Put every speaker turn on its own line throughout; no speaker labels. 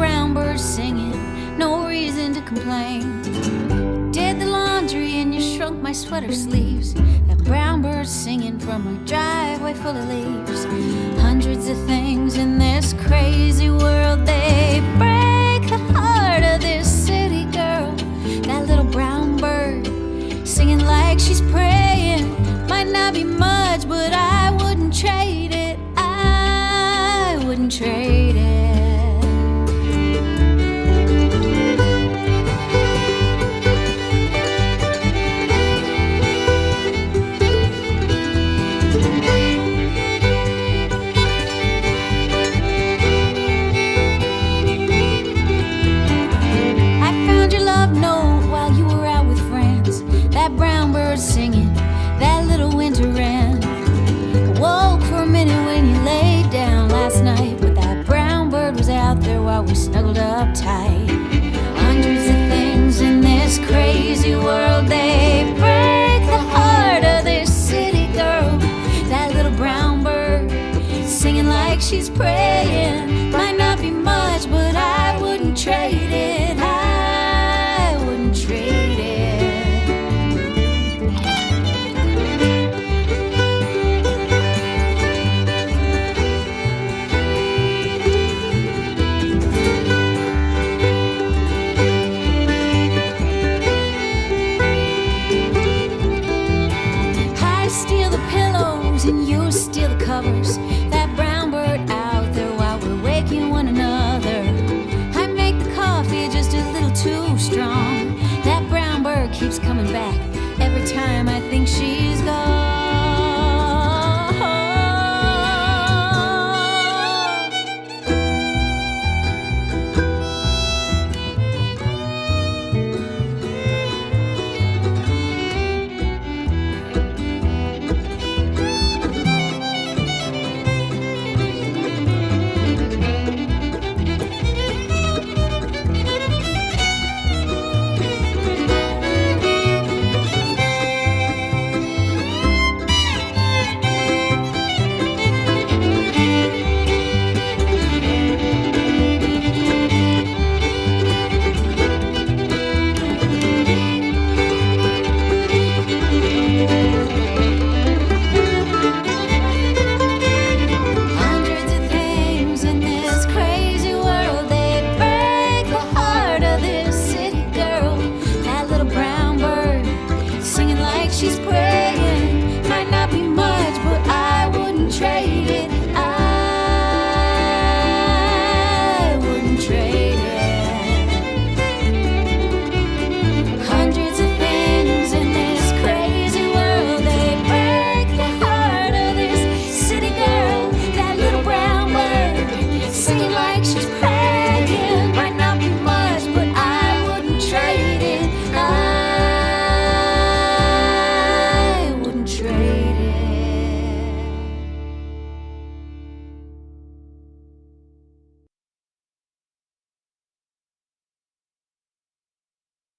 brown bird singing, no reason to complain. Did the laundry and you shrunk my sweater sleeves. That brown bird singing from our driveway full of leaves. Hundreds of things in this crazy world, they break the heart of this city girl. That little brown bird singing like she's praying. Might not be much, but I wouldn't trade it. I wouldn't trade it. Singing that little winter wren. I woke for a minute when you laid down last night, but that brown bird was out there while we snuggled up tight. Hundreds of things in this crazy world, they break the heart of this city girl. That little brown bird singing like she's praying. Might not be much, but I wouldn't trade it. I wouldn't trade it. And you steal the covers. That brown bird out there while we're waking one another. I make the coffee just a little too strong. That brown bird keeps coming back every time I think she's gone.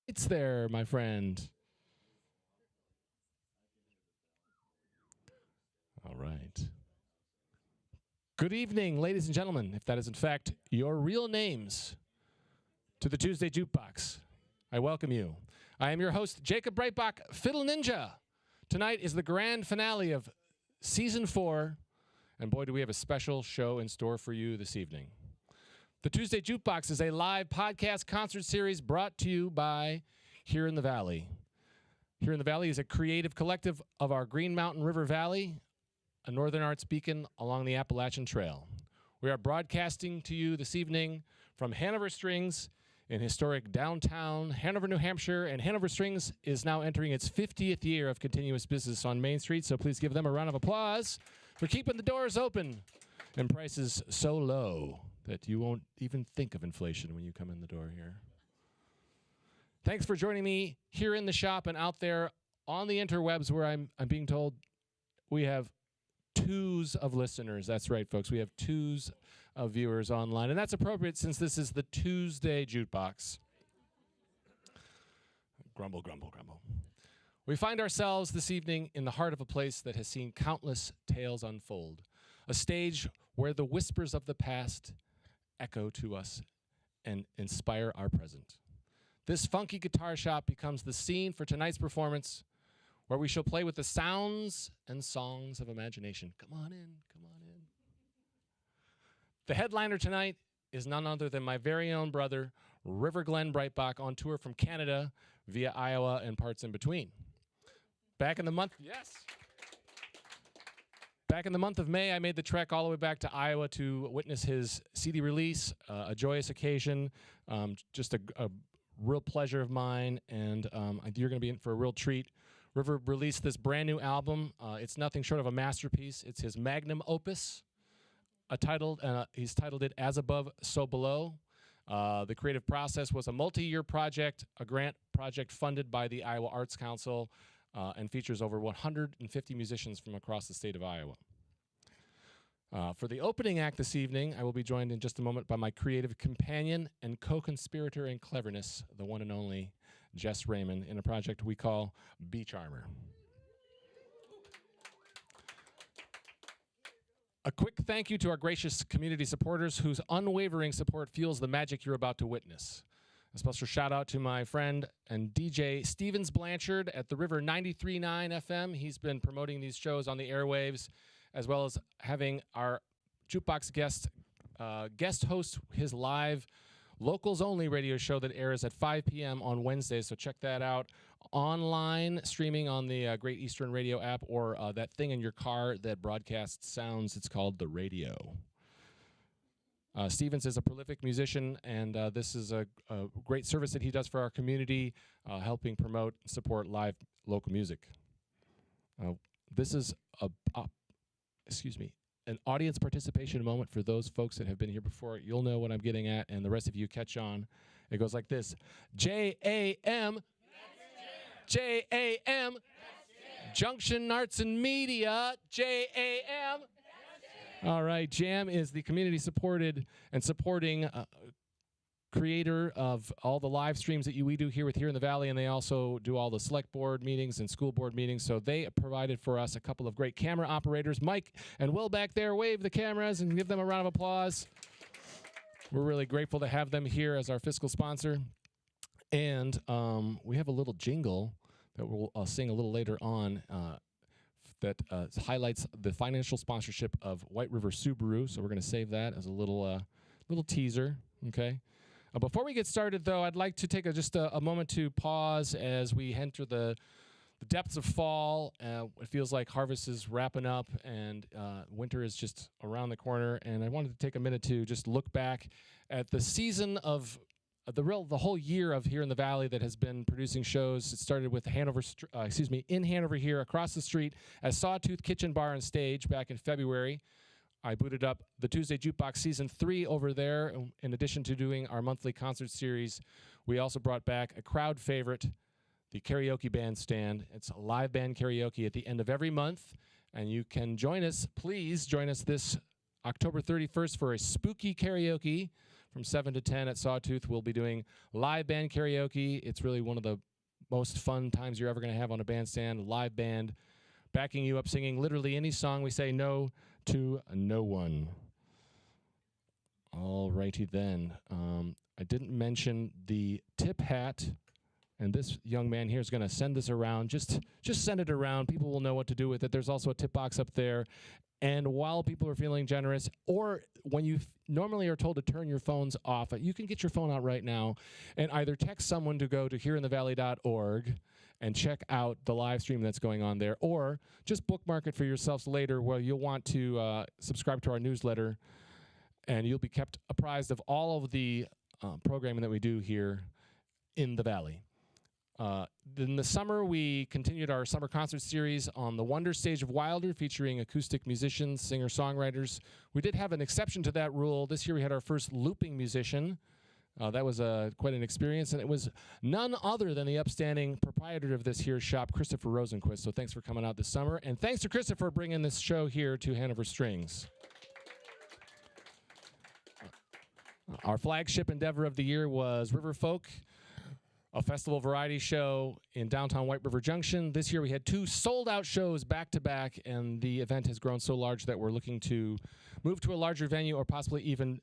It's there, my friend. All right. Good evening, ladies and gentlemen, if that is in fact your real names, to the Tuesday Jukebox. I welcome you. I am your host, Jakob Breitbach, Fiddle Ninja. Tonight is the grand finale of Season 4, and boy, do we have a special show in store for you this evening. The Tuesday Jukebox is a live podcast concert series brought to you by Here in the Valley. Here in the Valley is a creative collective of our Green Mountain River Valley, a northern arts beacon along the Appalachian Trail. We are broadcasting to you this evening from Hanover Strings in historic downtown Hanover, New Hampshire, and Hanover Strings is now entering its 50th year of continuous business on Main Street, so please give them a round of applause for keeping the doors open and prices so low that you won't even think of inflation when you come in the door here. Thanks for joining me here in the shop and out there on the interwebs where I'm being told we have twos of listeners. That's right, folks. We have twos of viewers online, and that's appropriate since this is the Tuesday Jukebox. Grumble, grumble, grumble. We find ourselves this evening in the heart of a place that has seen countless tales unfold, a stage where the whispers of the past echo to us and inspire our present. This funky guitar shop becomes the scene for tonight's performance, where we shall play with the sounds and songs of imagination. Come on in, come on in. The headliner tonight is none other than my very own brother, Glen Breitbach, on tour from Canada via Iowa and parts in between. Back in the month of May, I made the trek all the way back to Iowa to witness his CD release, a joyous occasion, just a real pleasure of mine, and you're going to be in for a real treat. River released this brand new album. It's nothing short of a masterpiece. It's his magnum opus. He's titled it As Above, So Below. The creative process was a multi-year project, a grant project funded by the Iowa Arts Council, and features over 150 musicians from across the state of Iowa. For the opening act this evening, I will be joined in just a moment by my creative companion and co-conspirator in cleverness, the one and only Jess Raymond, in a project we call Beecharmer. A quick thank you to our gracious community supporters whose unwavering support fuels the magic you're about to witness. A special shout out to my friend and DJ Stevens Blanchard at the River 93.9 FM. He's been promoting these shows on the airwaves, as well as having our Jukebox guest host his live locals only radio show that airs at 5 p.m. on Wednesdays. So check that out online, streaming on the Great Eastern Radio app, or that thing in your car that broadcasts sounds. It's called the radio. Stevens is a prolific musician, and this is a great service that he does for our community, helping promote and support live local music. This is an audience participation moment for those folks that have been here before. You'll know what I'm getting at, and the rest of you catch on. It goes like this: J-A-M, J-A-M, Junction Arts and Media, J-A-M. All right, JAM is the community-supported and supporting creator of all the live streams that we do here in the Valley, and they also do all the select board meetings and school board meetings. So they provided for us a couple of great camera operators. Mike and Will back there, wave the cameras and give them a round of applause. We're really grateful to have them here as our fiscal sponsor. And we have a little jingle that I'll sing a little later on that highlights the financial sponsorship of White River Subaru. So we're going to save that as a little teaser, okay? Before we get started, though, I'd like to take just a moment to pause as we enter the depths of fall. It feels like harvest is wrapping up, and winter is just around the corner. And I wanted to take a minute to just look back at the season of the whole year of here in the Valley that has been producing shows. It started with in Hanover here across the street at Sawtooth Kitchen Bar and Stage back in February. I booted up the Tuesday Jukebox Season 3 over there. In addition to doing our monthly concert series, we also brought back a crowd favorite, the Karaoke Bandstand. It's a live band karaoke at the end of every month, and you can join us. Please join us this October 31st for a spooky karaoke from 7 to 10 at Sawtooth. We'll be doing live band karaoke. It's really one of the most fun times you're ever going to have on a bandstand. Live band backing you up, singing literally any song we say no to no one. All righty then. I didn't mention the tip hat, and this young man here is going to send this around. Just send it around. People will know what to do with it. There's also a tip box up there. And while people are feeling generous, or when you normally are told to turn your phones off, you can get your phone out right now and either text someone to go to hereinthevalley.org and check out the live stream that's going on there, or just bookmark it for yourselves later where you'll want to subscribe to our newsletter, and you'll be kept apprised of all of the programming that we do here in the Valley. In the summer, we continued our summer concert series on the Wonder Stage of Wilder, featuring acoustic musicians, singer-songwriters. We did have an exception to that rule. This year we had our first looping musician. That was quite an experience, and it was none other than the upstanding proprietor of this here shop, Christopher Rosenquist. So thanks for coming out this summer, and thanks to Christopher for bringing this show here to Hanover Strings. Our flagship endeavor of the year was River Folk, a festival variety show in downtown White River Junction. This year we had 2 sold-out shows back-to-back, and the event has grown so large that we're looking to move to a larger venue or possibly even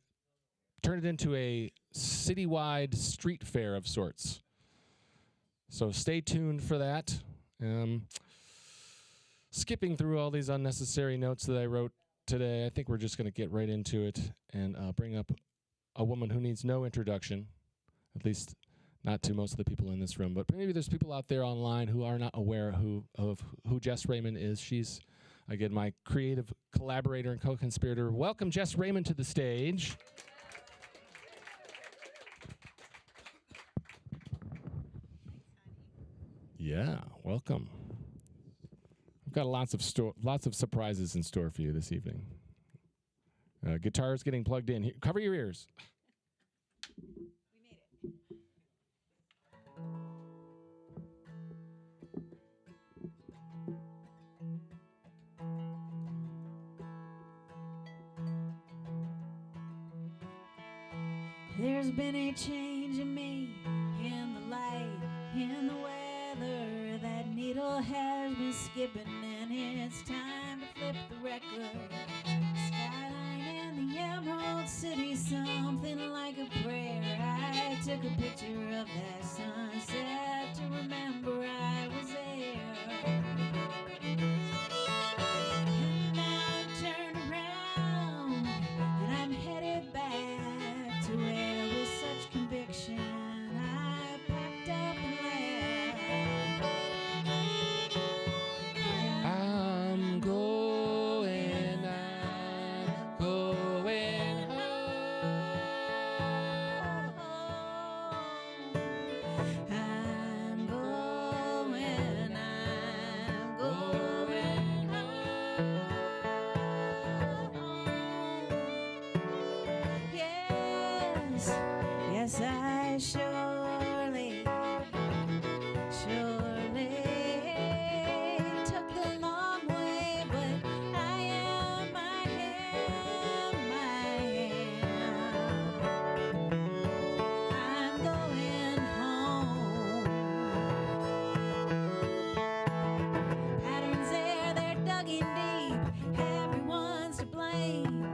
turn it into a citywide street fair of sorts. So stay tuned for that. Skipping through all these unnecessary notes that I wrote today, I think we're just going to get right into it and bring up a woman who needs no introduction, at least not to most of the people in this room. But maybe there's people out there online who are not aware of who Jess Raymond is. She's, again, my creative collaborator and co-conspirator. Welcome Jess Raymond to the stage. Yeah, welcome. We've got lots of surprises in store for you this evening. Guitars getting plugged in. Here, cover your ears.
We made it. There's been a change in me, in the light, in the weather. That needle has been skipping, and it's time to flip the record. Skyline and the Emerald City, something like a prayer. I took a picture of that sunset to remember I was there. And now I'm turned around, and I'm headed back to where with such conviction I packed up and left.
I'm going home.
I'm going home. Yes, I surely took the long way, but I am my hand. I'm going home. Patterns there, they're dug in deep. Everyone's to blame.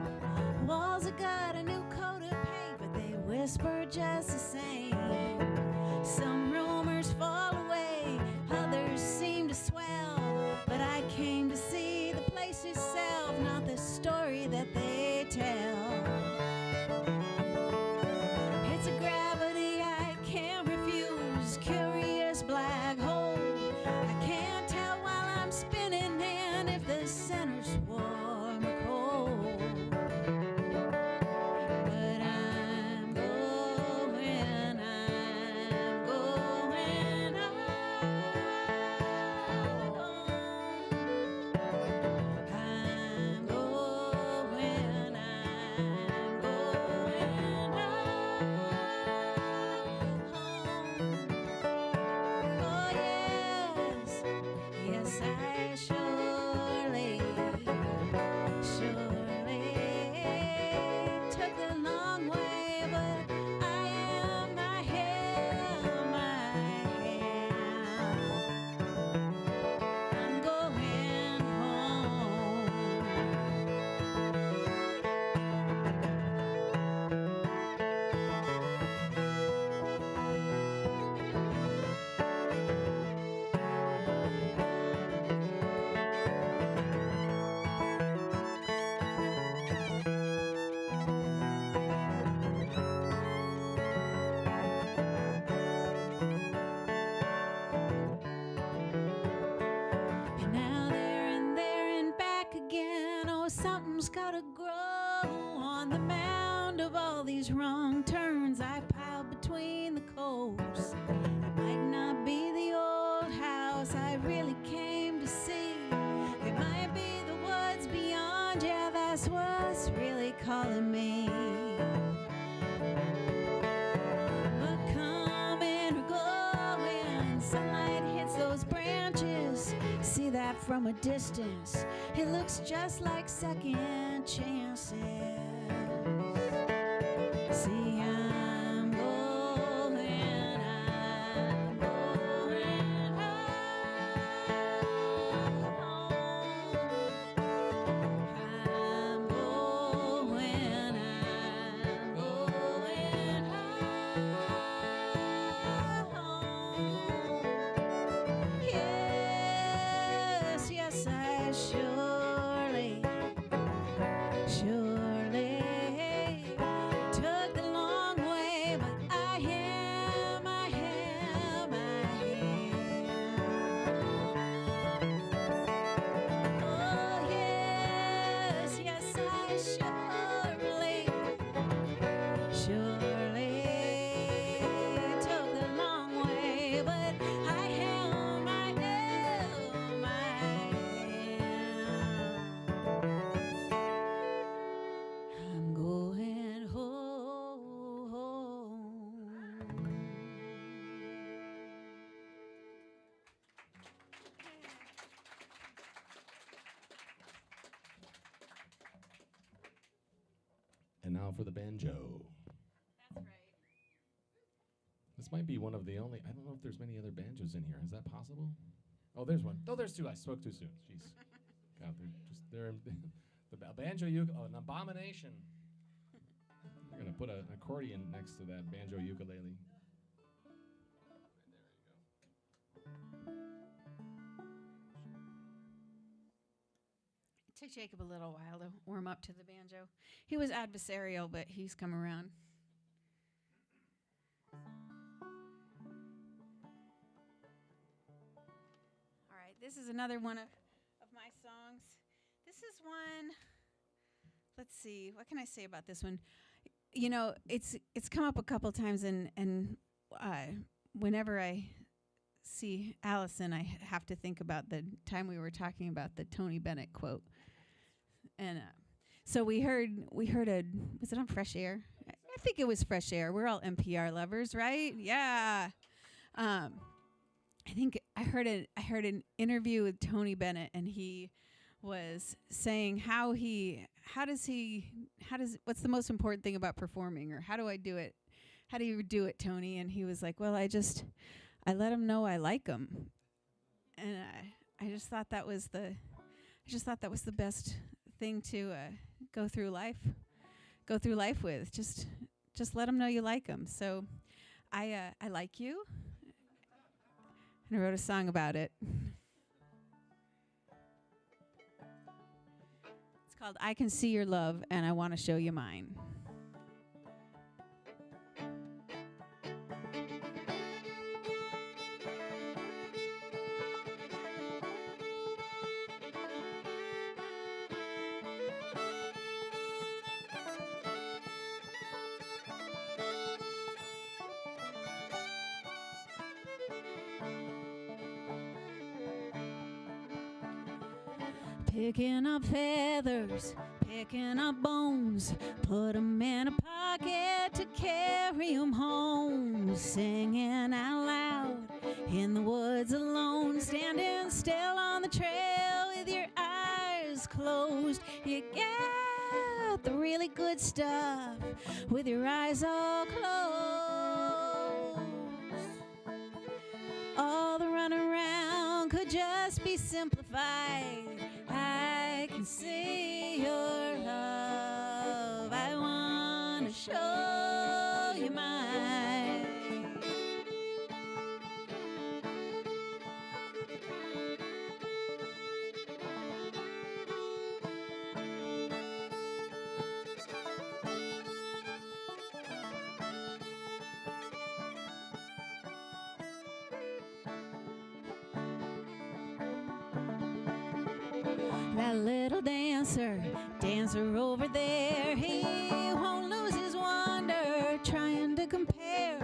Walls have got a new coat of paint, but they whisper just the same. Some rumors fall away, others seem to swell. But I came to see the place itself, not the story that they tell. It's a gravity I can't refuse, curious black hole. I can't tell while I'm spinning in if the center's warm or cold. But I'm going home. I'm going home. Oh yes, yes I surely took the long way, but I am my hand. I'm going home. And now there and back again. Oh, something's gotta grow on the mound of all these wrong turns I piled between the coasts. It might not be the old house I really came to see. It might be the woods beyond. Yeah, that's what's really calling me. But coming or going, sunlight hits those branches. See that from a distance. It looks just like second chances. See, I'm going home. I'm going
surely, surely took the long way, but I am, I am, I am. Oh yes, yes, I surely, surely took the long way, but I am, I am, I am. I'm going home.
And now for the banjo.
That's right.
This might be one of the only. I don't know if there's many other banjos in here. Is that possible? Oh, there's one. Oh, there's two. I spoke too soon. Jeez. God, they're the banjo an abomination. They're gonna put an accordion next to that banjo ukulele.
It took Jacob a little while to warm up to the banjo. He was adversarial, but he's come around. All right, this is another one of my songs. This is one, let's see, what can I say about this one? You know, it's come up a couple times, and whenever I see Allison, I have to think about the time we were talking about the Tony Bennett quote. And so we heard a, was it on Fresh Air? I think it was Fresh Air. We're all NPR lovers, right? Yeah. I think I heard an interview with Tony Bennett, and he was saying what's the most important thing about performing, or how do I do it? How do you do it, Tony? And he was like, well, I let them know I like them. And I just thought that was the best thing to go through life with. Just let them know you like them. So I like you, and I wrote a song about it. It's called I Can See Your Love, and I Want to Show You Mine. Picking up feathers, picking up bones, put 'em in a pocket to carry 'em home. Singing out loud in the woods alone, standing still on the trail with your eyes closed. You get the really good stuff with your eyes all closed. All the run around could just be simplified. I can see your love. I want to show you mine. That little dancer over there, he won't lose his wonder, trying to compare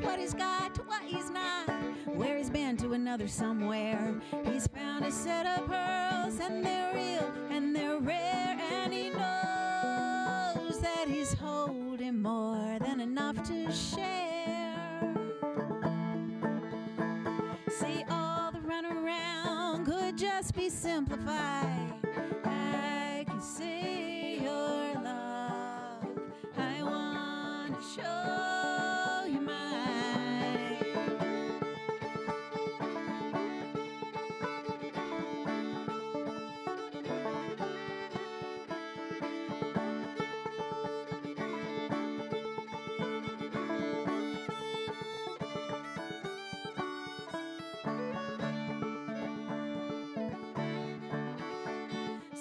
what he's got to what he's not, where he's been to another somewhere. He's found a set of pearls, and they're real and they're rare, and he knows that he's holding more than enough to share. See, all the run around could just be simplified. I can see your love. I want to show you mine.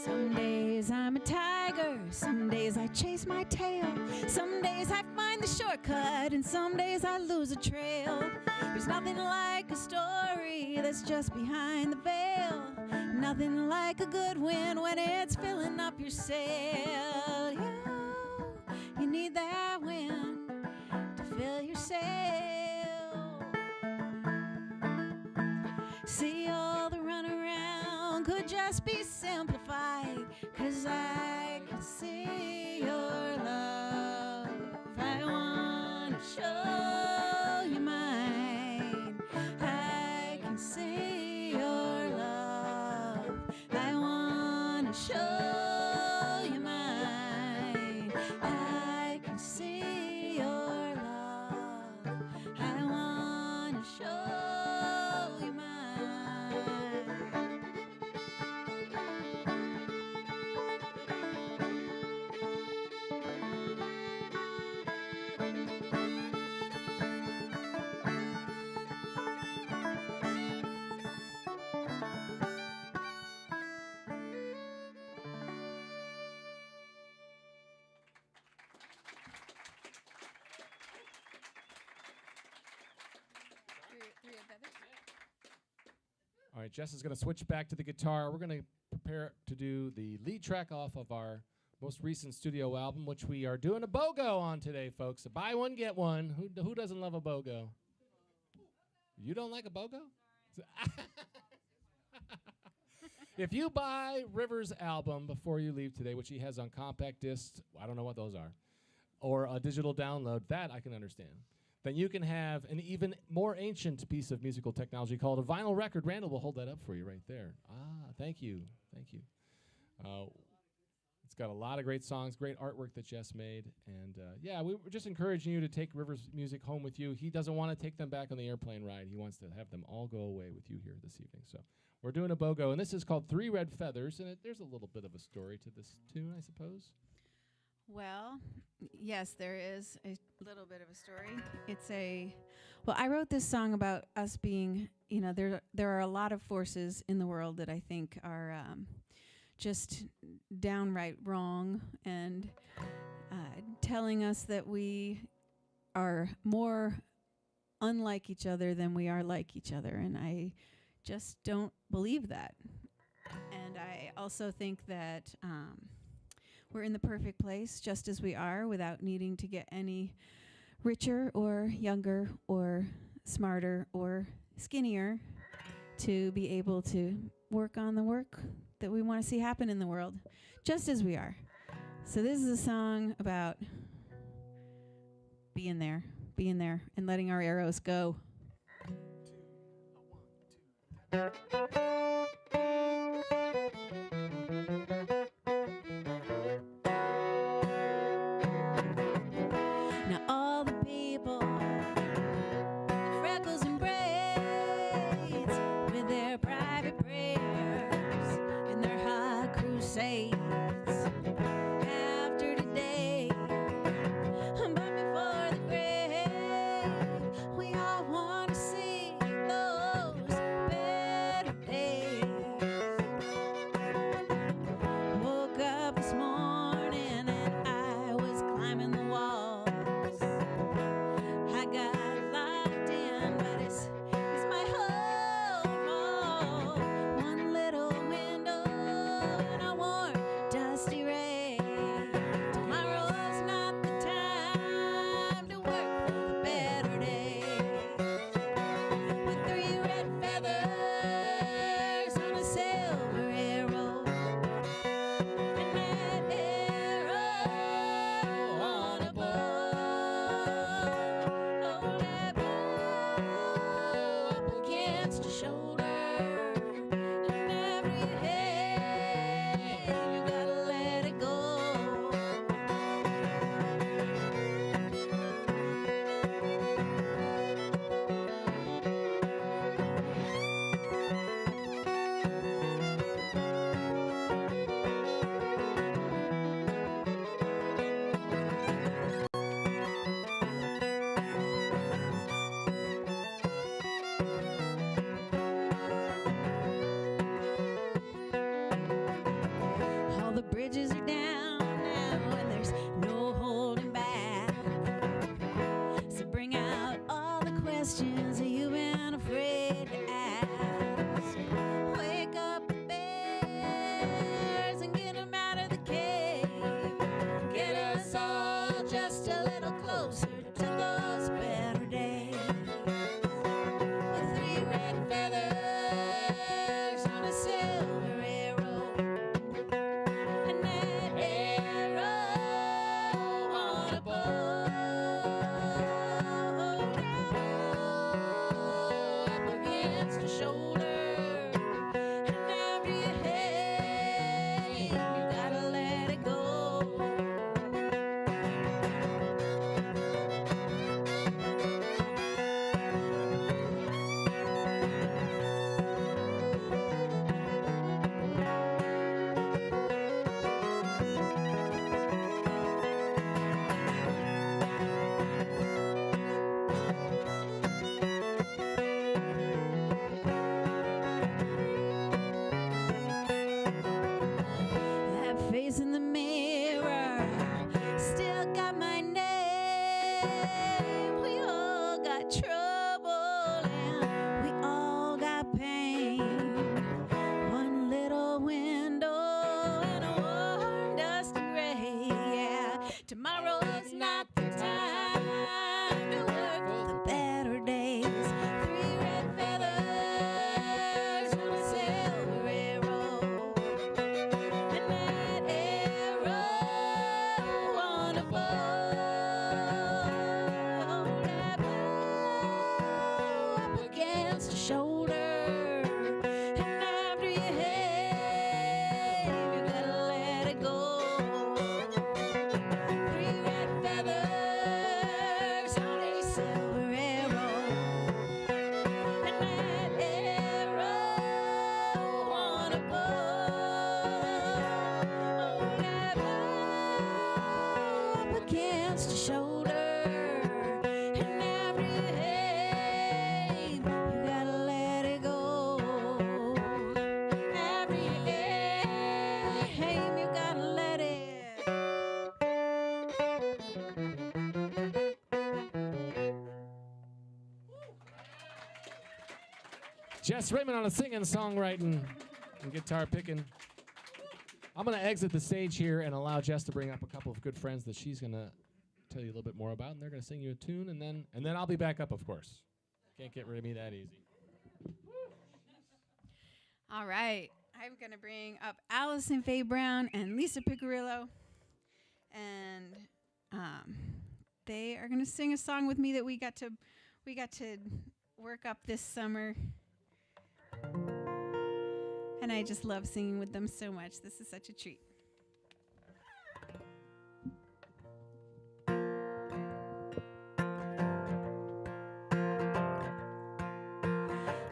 Some days I'm a tiger, some days I chase my tail, some days I find the shortcut, and some days I lose a trail. There's nothing like a story that's just behind the veil, nothing like a good wind when it's filling up your sail. You need that wind to fill your sail. See, all the runaround could just be simplified, 'cause I can see your love. I wanna show you mine. I can see your love. I wanna show you mine. I can see your love. I wanna show you mine.
All right, Jess is going to switch back to the guitar. We're going to prepare to do the lead track off of our most recent studio album, which we are doing a BOGO on today, folks. A buy one, get one. Who doesn't love a BOGO? You don't like a BOGO? If you buy Rivers' album before you leave today, which he has on compact discs, I don't know what those are, or a digital download, that I can understand, then you can have an even more ancient piece of musical technology called a vinyl record. Randall will hold that up for you right there. Thank you. Thank you. It's got a lot of great songs, great artwork that Jess made. And yeah, we were just encouraging you to take Rivers' music home with you. He doesn't want to take them back on the airplane ride. He wants to have them all go away with you here this evening. So we're doing a BOGO, and this is called Three Red Feathers. And there's a little bit of a story to this tune, I suppose.
Well, yes, there is a little bit of a story. Well, I wrote this song about us being, there are a lot of forces in the world that I think are just downright wrong and telling us that we are more unlike each other than we are like each other. And I just don't believe that. And I also think that we're in the perfect place just as we are, without needing to get any richer or younger or smarter or skinnier to be able to work on the work that we want to see happen in the world, just as we are. So this is a song about being there, and letting our arrows go. Now all the people, the freckles and braids, with their private prayers and their hot crusades, after today, but before the grave, we all want to see those better days. questions that you've been afraid to ask. Wake up the bears and get them out of the cave. Get us all just a little closer to those better days. With 3 red feathers on a silver arrow, and that arrow on a bow. Up against the shoulder, and after you hate, you gotta let it go. That face in the mirror still got my name. We all got trouble and we all got pain. One little window in a warm, dusty gray. Yeah, tomorrow's not the time to work for the better days. 3 red feathers on a silver arrow, and that arrow on a bow. That bow up against the shoulder, and after you hate, you gotta let it go. 3 red feathers on a silver arrow, and that arrow on a bow. That bow up against your shoulder, and after you aim, you gotta let it go. After you aim, you gotta let it.
Jess Raymond on a singing, songwriting, and guitar picking. I'm going to exit the stage here and allow Jess to bring up a couple of good friends that she's going to tell you a little bit more about, and they're going to sing you a tune, and then I'll be back up, of course. Can't get rid of me that easy.
All right. I'm going to bring up Allison Faye Brown and Lisa Picarillo. And they are going to sing a song with me that we got to work up this summer. And I just love singing with them so much. This is such a treat.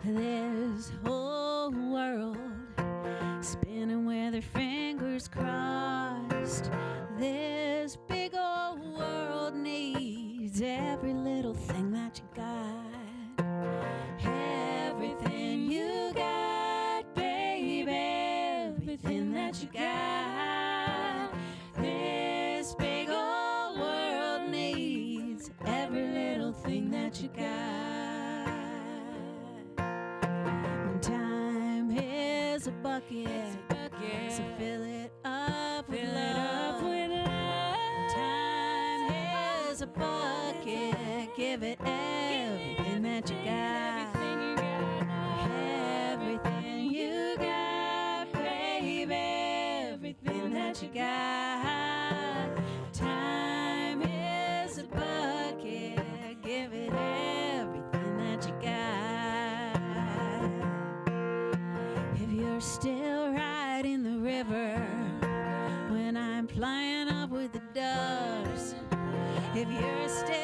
This whole world spinning with their fingers crossed. This big old world needs every little thing that you got. Everything you got, baby, everything that you got. This big old world needs every little thing that you got. Time is a bucket, so fill it up with love. Time is a bucket, give it everything that you got. Everything you got, baby, everything that you got. Time is a bucket, give it everything that you got. If you're still riding the river when I'm flying up with the doves, if you're still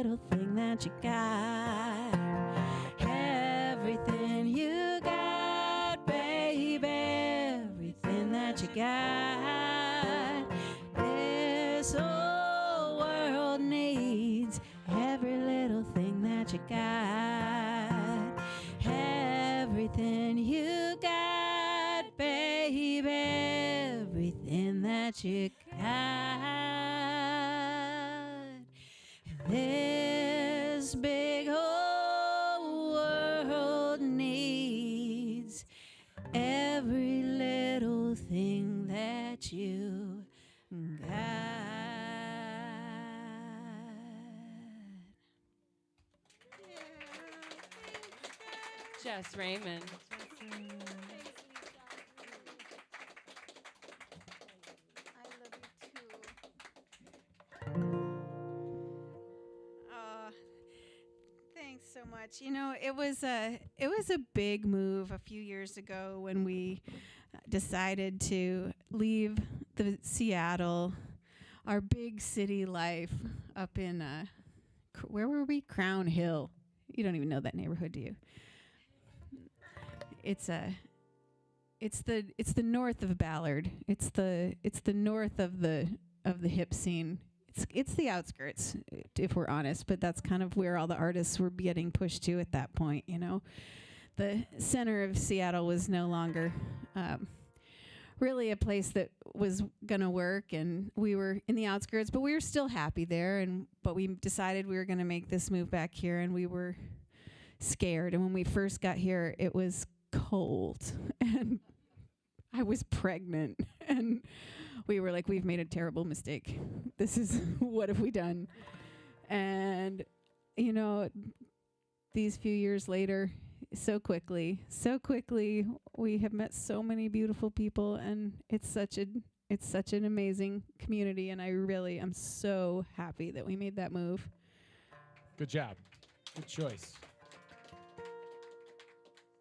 little thing that you got. Everything you got, baby, everything that you got. This whole world needs every little thing that you got. Everything you got, baby, everything that you got. This big whole world needs every little thing that you got.
Jess Raymond.
I love you too. Thanks so much. You know, it was a big move a few years ago when we decided to leave the Seattle, our big city life up in where were we? Crown Hill. You don't even know that neighborhood, do you? It's the north of Ballard. It's the north of the hip scene. It's the outskirts, if we're honest, but that's kind of where all the artists were getting pushed to at that point, you know. The center of Seattle was no longer really a place that was going to work, and we were in the outskirts, but we were still happy there, but we decided we were going to make this move back here, and we were scared. And when we first got here, it was cold, and I was pregnant, and we were like, we've made a terrible mistake. This is, what have we done? And, you know, these few years later, so quickly, we have met so many beautiful people, and it's such an amazing community, and I really am so happy that we made that move.
Good job. Good choice.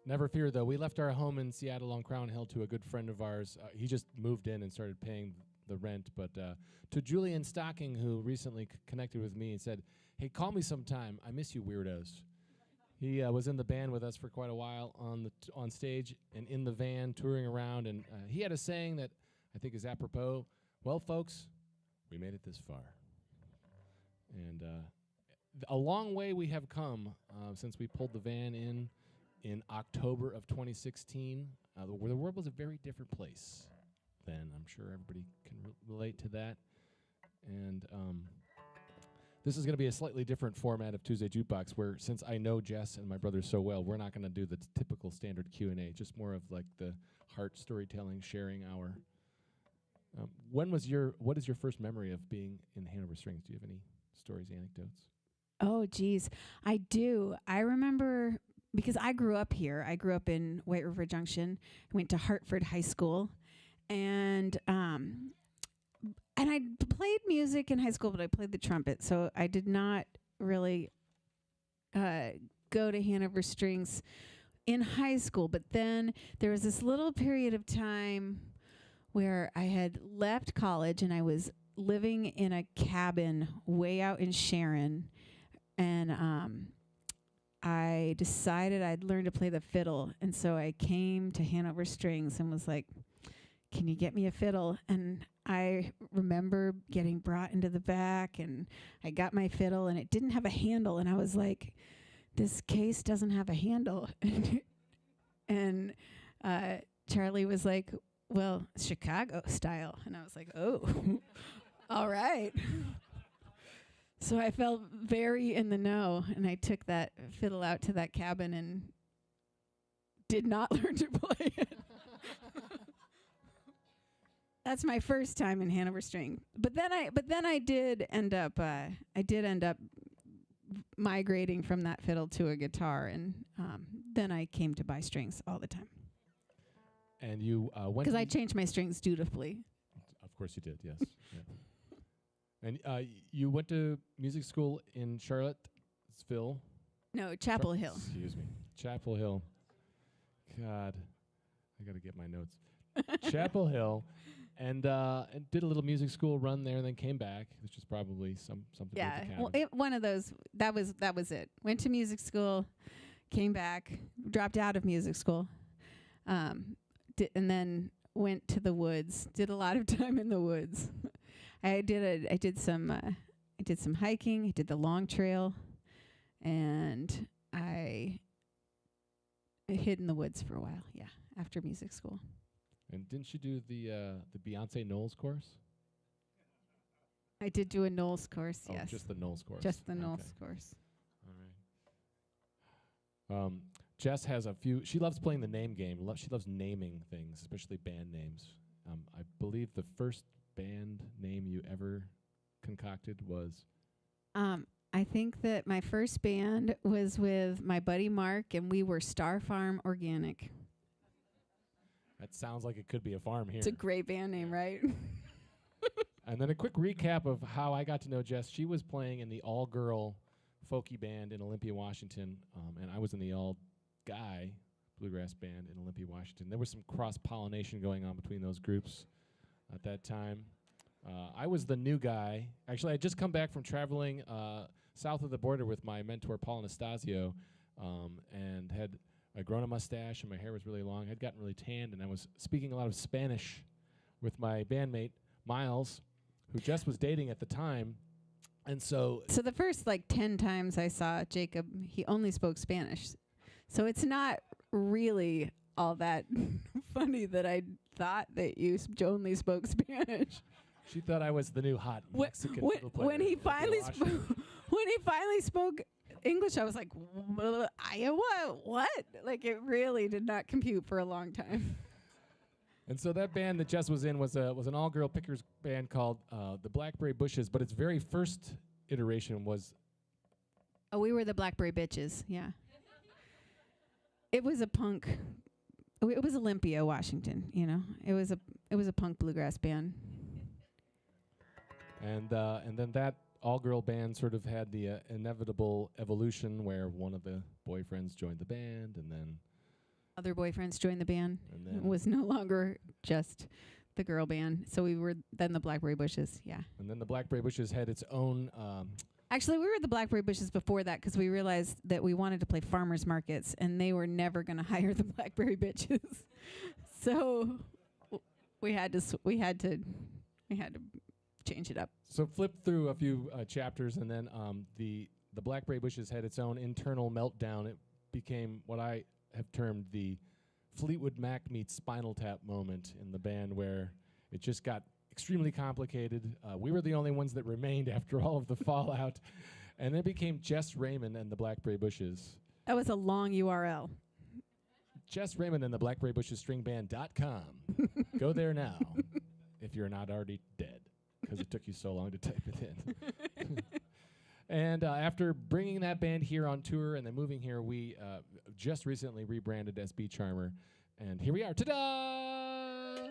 Never fear, though. We left our home in Seattle on Crown Hill to a good friend of ours. He just moved in and started paying the rent. But to Julian Stocking, who recently connected with me and said, hey, call me sometime. I miss you, weirdos. He was in the band with us for quite a while on stage and in the van touring around. And he had a saying that I think is apropos. Well, folks, we made it this far. And a long way we have come since we pulled the van in October of 2016, where the world was a very different place then. I'm sure everybody can relate to that. And this is going to be a slightly different format of Tuesday Jukebox, where since I know Jess and my brother so well, we're not going to do the typical standard Q&A, just more of like the heart storytelling, sharing hour. What is your first memory of being in Hanover Strings? Do you have any stories, anecdotes?
Oh, geez. I do. I remember, because I grew up here. I grew up in White River Junction. I went to Hartford High School. And I played music in high school, but I played the trumpet. So I did not really go to Hanover Strings in high school. But then there was this little period of time where I had left college and I was living in a cabin way out in Sharon. And I decided I'd learn to play the fiddle. And so I came to Hanover Strings and was like, can you get me a fiddle? And I remember getting brought into the back, and I got my fiddle, and it didn't have a handle. And I was like, this case doesn't have a handle. And Charlie was like, well, Chicago style. And I was like, oh, all right. So I felt very in the know, and I took that fiddle out to that cabin and did not learn to play it. That's my first time in Hanover String. But then I did end up migrating from that fiddle to a guitar, and then I came to buy strings all the time.
And you went,
because I changed my strings dutifully.
Of course you did, yes. Yeah. And you went to music school in Charlottesville?
No, Chapel Hill.
Excuse me. Chapel Hill. God, I got to get my notes. Chapel Hill. and did a little music school run there, and then came back, which is probably something.
Yeah,
with
well,
the
one of those. That was it. Went to music school, came back, dropped out of music school, and then went to the woods. Did a lot of time in the woods. I did some hiking. I did the long trail, and I hid in the woods for a while. Yeah, after music school.
And didn't you do the Beyonce Knowles course?
I did do a Knowles course.
Oh,
Yes,
just the Knowles course.
just the
Okay.
Knowles course.
All right. Jess has a few. She loves playing the name game. She loves naming things, especially band names. I believe the first band name you ever concocted was.
I think that my first band was with my buddy Mark, and we were Star Farm Organic.
That sounds like it could be a farm here.
It's a great band name, right?
And then a quick recap of how I got to know Jess. She was playing in the all-girl folky band in Olympia, Washington, and I was in the all-guy bluegrass band in Olympia, Washington. There was some cross-pollination going on between those groups at that time. I was the new guy. Actually, I had just come back from traveling south of the border with my mentor, Paul Anastasio, and had grown a mustache, and my hair was really long. I'd gotten really tanned, and I was speaking a lot of Spanish with my bandmate, Miles, who Jess was dating at the time. And so
the first 10 times I saw Jacob, he only spoke Spanish. So it's not really all that funny that I thought that you only spoke Spanish.
she thought I was the new hot Mexican fiddle player.
When he finally spoke English, I was like, what? Like, it really did not compute for a long time.
And so that band that Jess was in was an all-girl pickers band called the Blackberry Bushes, but its very first iteration was...
Oh, we were the Blackberry Bitches, yeah. It was a punk... It was Olympia, Washington, you know. It was a punk bluegrass band.
And then that all-girl band sort of had the inevitable evolution where one of the boyfriends joined the band, and then...
Other boyfriends joined the band.
And
It
then
was no longer just the girl band. So we were then the Blackberry Bushes, yeah.
And then the Blackberry Bushes had its own...
Actually, we were the Blackberry Bushes before that because we realized that we wanted to play farmers markets, and they were never going to hire the Blackberry Bitches. So we had to change it up.
So flip through a few chapters, and then the Blackberry Bushes had its own internal meltdown. It became what I have termed the Fleetwood Mac meets Spinal Tap moment in the band, where it just got extremely complicated. We were the only ones that remained after all of the fallout, and it became Jess Raymond and the Blackberry Bushes.
That was a long URL.
Jess Raymond and the Blackberry Bushes Stringband.com. Go there now if you're not already dead, because it took you so long to type it in. And after bringing that band here on tour and then moving here, we just recently rebranded as Beecharmer. And here we are. Ta-da!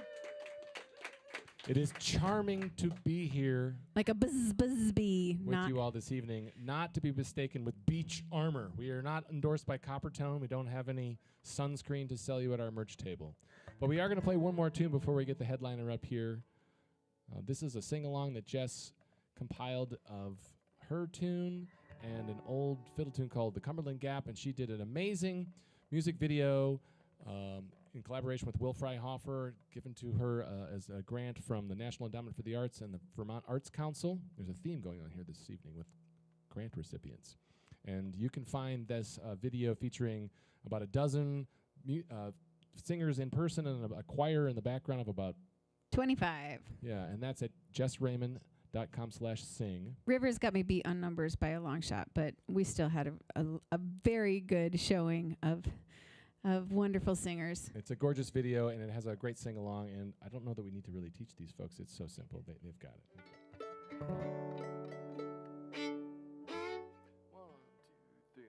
It is charming to be here
Like a buzz bee.
with you all this evening, not to be mistaken with Beach Armor. We are not endorsed by Coppertone. We don't have any sunscreen to sell you at our merch table. But we are going to play one more tune before we get the headliner up here. This is a sing-along that Jess compiled of her tune and an old fiddle tune called The Cumberland Gap, and she did an amazing music video in collaboration with Will Freihofer, given to her as a grant from the National Endowment for the Arts and the Vermont Arts Council. There's a theme going on here this evening with grant recipients. And you can find this video featuring about a dozen singers in person and a choir in the background of about
25.
Yeah, and that's at jessraymond.com/sing.
Rivers got me beat on numbers by a long shot, but we still had a very good showing of wonderful singers.
It's a gorgeous video, and it has a great sing-along, and I don't know that we need to really teach these folks. It's so simple. They've got it. 1, 2, 3.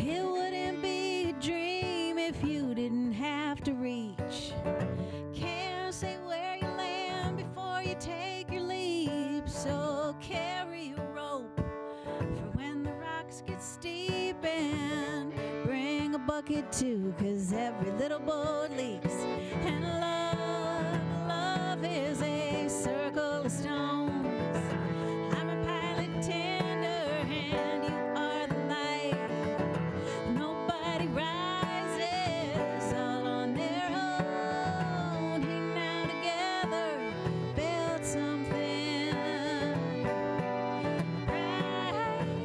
It wouldn't be a dream if you didn't have to reach. Can't bucket too, 'cause every little boat leaks. And love is a circle of stones. I'm a pilot tender and you are the light. Nobody rises all on their own. Hang now together, build something bright.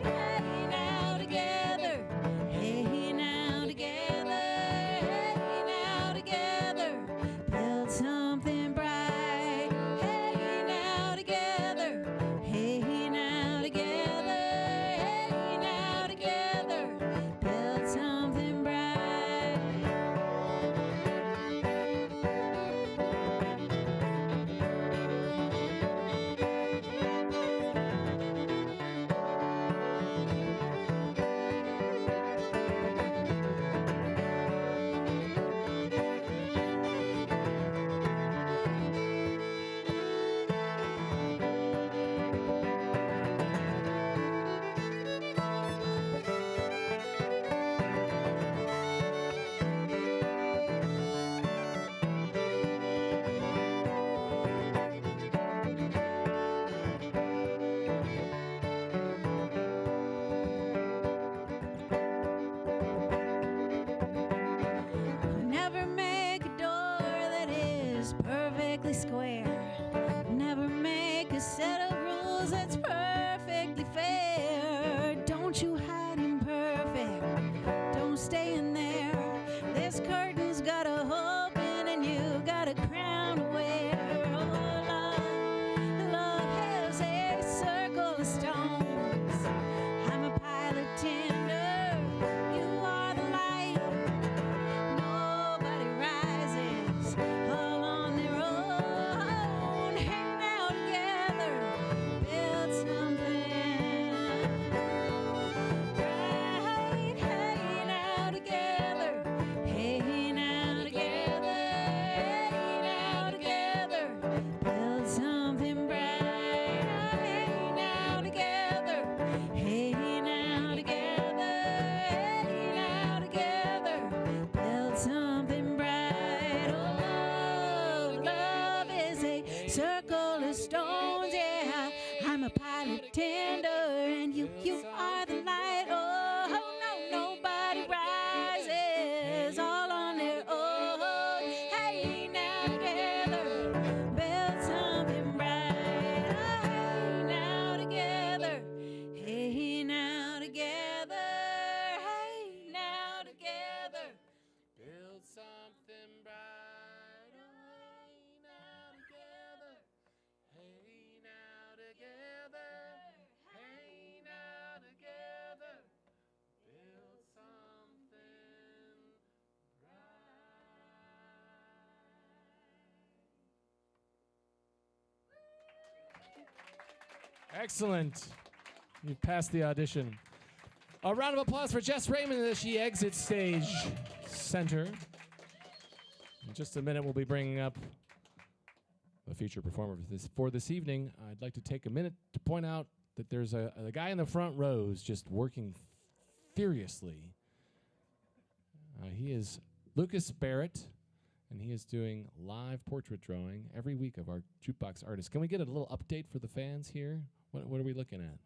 Hey now together, hey now together, hey now together, build something bright. Hey now together, hey now together, hey now together, build something bright. Never make a door that is perfectly square. Never make a set of rules that's perfectly fair. Don't you hide imperfect. Don't stay in there. This curtain's got a open and you got a crown to wear. Oh, love is a circle of stones. I'm a pilot tender. You are the light. Nobody rises all on their own. Hang now together, build something bright. Hey now together, hey now together, hey now together, build something bright. Hey now together, hey now together, hey now together, build something bright. Oh, love is a circle of stones. Yeah, I'm a pilot tender, and you are the light. Oh, no, nobody rises all on their own. Hey, now together, build something bright. Hey, now together, hey, now together, hey, now together.
Build something bright. Hey now together. Hey now together. Hey now together. Build something bright. Excellent. You passed the audition. A round of applause for Jess Raymond as she exits stage center. In just a minute, we'll be bringing up the feature performer for this evening. I'd like to take a minute to point out that there's a guy in the front rows just working furiously. He is Lucas Barrett, and he is doing live portrait drawing every week of our Jukebox artists. Can we get a little update for the fans here? What are we looking at?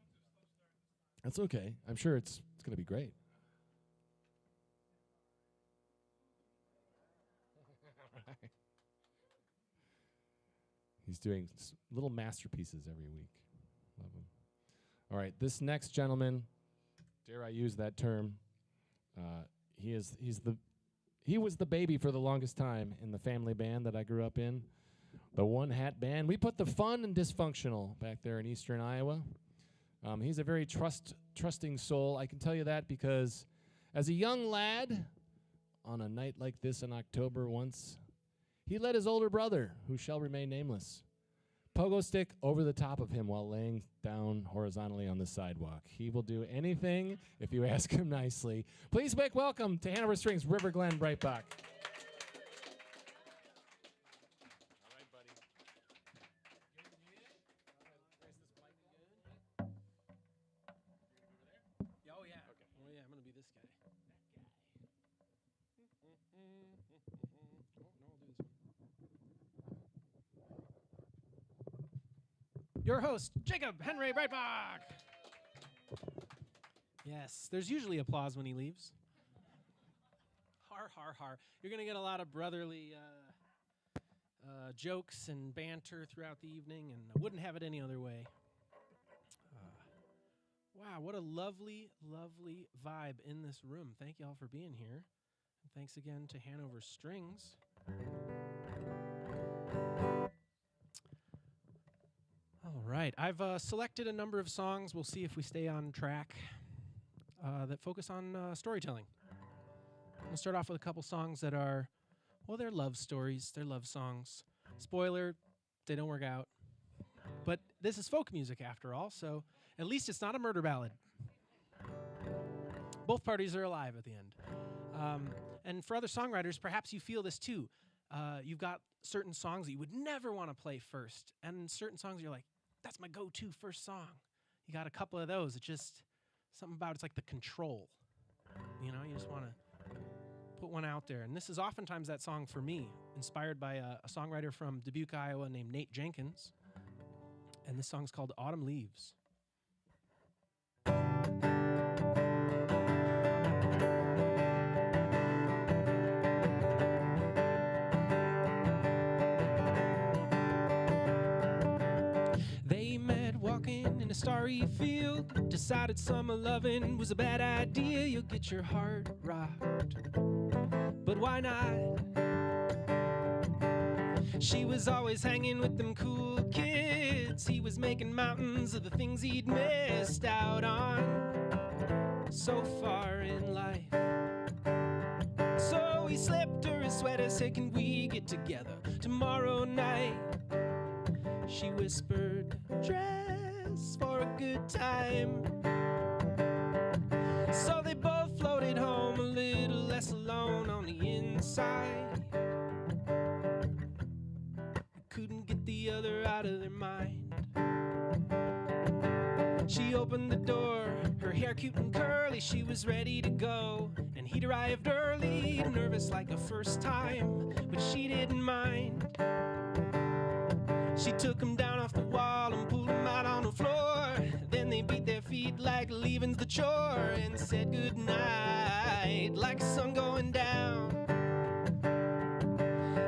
That's okay. I'm sure it's going to be great. He's doing little masterpieces every week. Love him. All right, this next gentleman, dare I use that term? He was the baby for the longest time in the family band that I grew up in, the One Hat Band. We put the fun and dysfunctional back there in eastern Iowa. He's a very trusting soul. I can tell you that because as a young lad, on a night like this in October once, he let his older brother, who shall remain nameless, pogo stick over the top of him while laying down horizontally on the sidewalk. He will do anything if you ask him nicely. Please make welcome to Hanover Strings, River Glen Breitbach.
Oh yeah. Okay. Oh yeah, I'm gonna be this guy. your host, Jakob Henry Breitbach. Yes, there's usually applause when he leaves. Har, har, har. You're going to get a lot of brotherly jokes and banter throughout the evening, and I wouldn't have it any other way. Wow, what a lovely, lovely vibe in this room. Thank you all for being here. And thanks again to Hanover Strings. All right, I've selected a number of songs. We'll see if we stay on track that focus on storytelling. I'm going to start off with a couple songs that are, well, they're love stories. They're love songs. Spoiler, they don't work out. But this is folk music after all, so at least it's not a murder ballad. Both parties are alive at the end. And for other songwriters, perhaps you feel this too. You've got certain songs that you would never want to play first, and certain songs you're like, that's my go-to first song. You got a couple of those. It's just something about it's like the control. You know, you just want to put one out there. And this is oftentimes that song for me, inspired by a songwriter from Dubuque, Iowa named Nate Jenkins. And this song's called Autumn Leaves. They met walking in a starry field, decided summer loving was a bad idea. You'll get your heart rocked, but why not? She was always hanging with them cool kids. He was making mountains of the things he'd missed out on so far in life. So he slipped her a sweater, said, can we get together tomorrow night? She whispered, dress for a good time. So they both floated home a little less alone on the inside. Couldn't get the other out of their mind. She opened the door, her hair cute and curly. She was ready to go, and he'd arrived early, nervous like the first time, but she didn't mind. She took him down off the wall and pulled him out on the floor. Then they beat their feet like leaving's the chore, and said goodnight like the sun going down.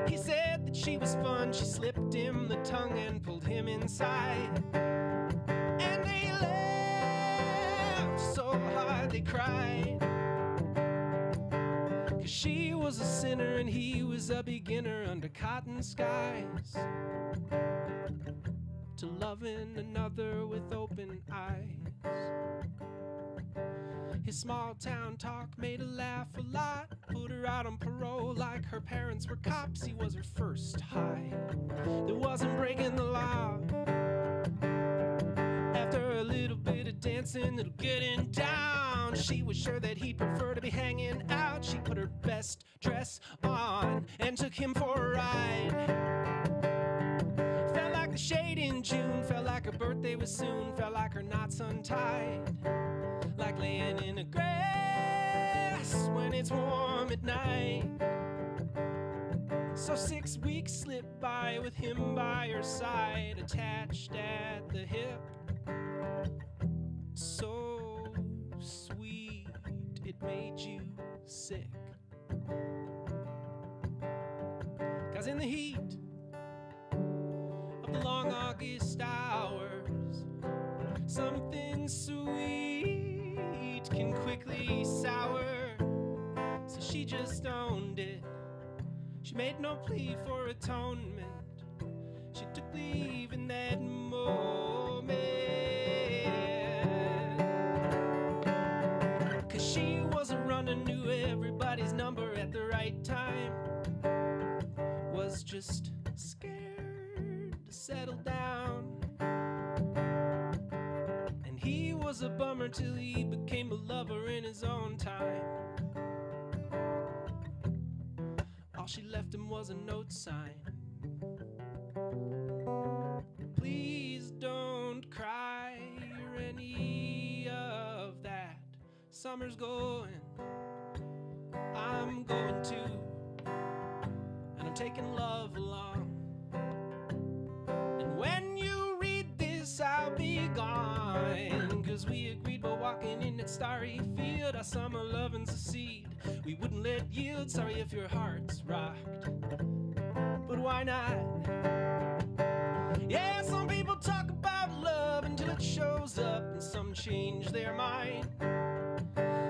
He said that she was fun. She slipped him the tongue and pulled him inside. And they laughed so hard they cried. 'Cause she was a sinner and he was a beginner under cotton skies, to loving another with open eyes. His small town talk made her laugh a lot, put her out on parole like her parents were cops. He was her first high, there wasn't breaking the law. After a little bit of dancing, little getting down, she was sure that he'd prefer to be hanging out. She put her best dress on and took him for a ride. Felt like the shade in June, felt like her birthday was soon, felt like her knots untied, like laying in the grass when it's warm at night. So 6 weeks slipped by with him by her side, attached at the hip. So sweet, it made you sick. 'Cause in the heat of the long August hours, something sweet can quickly sour. So she just owned it. She made no plea for atonement. She took leave in that moment. 'Cause she was a runner, knew everybody's number at the right time, was just scared to settle down. And he was a bummer till he became a lover in his own time. All she left him was a note sign. Please don't cry or any of that. Summer's going, I'm going too, and I'm taking love along. And when you read this walking in that starry field. Our summer loving's a seed we wouldn't let yield. Sorry if your heart's rocked, but why not? Yeah, some people talk about love until it shows up, and some change their mind.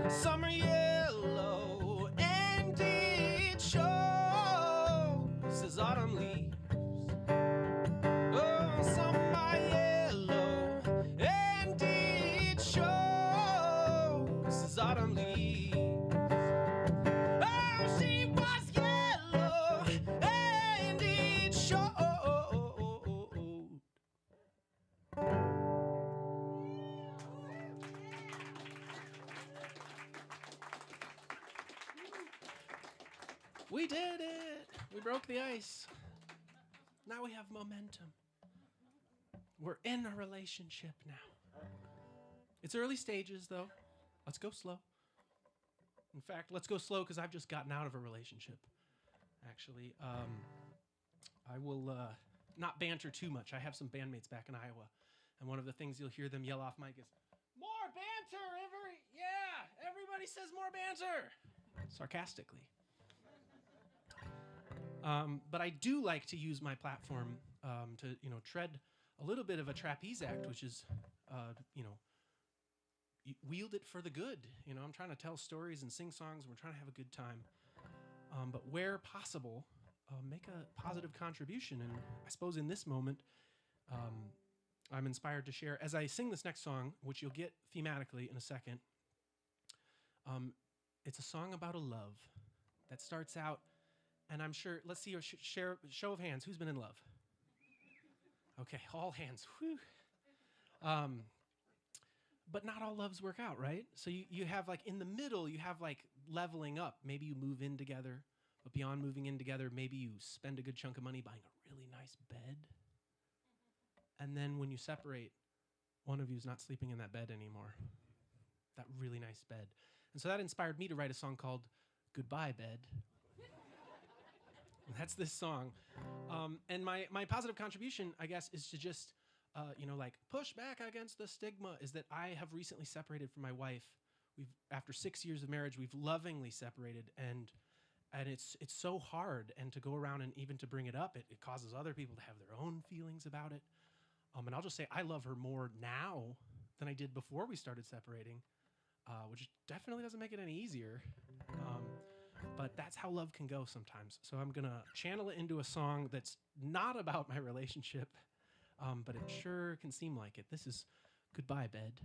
Some are yellow, and it shows as autumn leaves. Oh, some are yellow, and it shows as autumn leaves. Oh, she was yellow, and it showed. We did it! We broke the ice. Now we have momentum. We're in a relationship now. It's early stages, though. Let's go slow. In fact, let's go slow because I've just gotten out of a relationship. Actually, I will not banter too much. I have some bandmates back in Iowa, and one of the things you'll hear them yell off mic is, "More banter! Yeah, everybody says more banter!" Sarcastically. But I do like to use my platform to, tread a little bit of a trapeze act, which is, wield it for the good. I'm trying to tell stories and sing songs. We're trying to have a good time. But where possible, make a positive contribution. And I suppose in this moment, I'm inspired to share, as I sing this next song, which you'll get thematically in a second, it's a song about a love that starts out, and I'm sure, let's see a show of hands. Who's been in love? Okay, all hands. Whew. But not all loves work out, right? So you have, like, in the middle, you have, like, leveling up. Maybe you move in together, but beyond moving in together, maybe you spend a good chunk of money buying a really nice bed. And then when you separate, one of you is not sleeping in that bed anymore. That really nice bed. And so that inspired me to write a song called Goodbye Bed. And that's this song. And my positive contribution, I guess, is to just, push back against the stigma, is that I have recently separated from my wife. After 6 years of marriage, we've lovingly separated, and it's so hard, and to go around and even to bring it up, it causes other people to have their own feelings about it. And I'll just say I love her more now than I did before we started separating, which definitely doesn't make it any easier. But that's how love can go sometimes. So I'm going to channel it into a song that's not about my relationship, but it sure can seem like it. This is Goodbye Bed.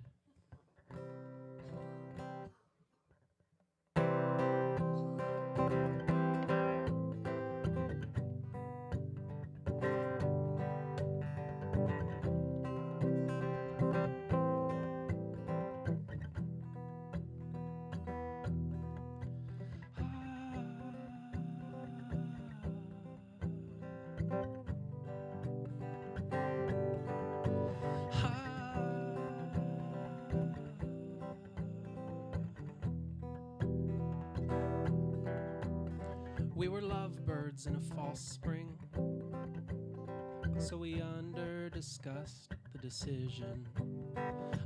We were lovebirds in a false spring, so we under-discussed the decision.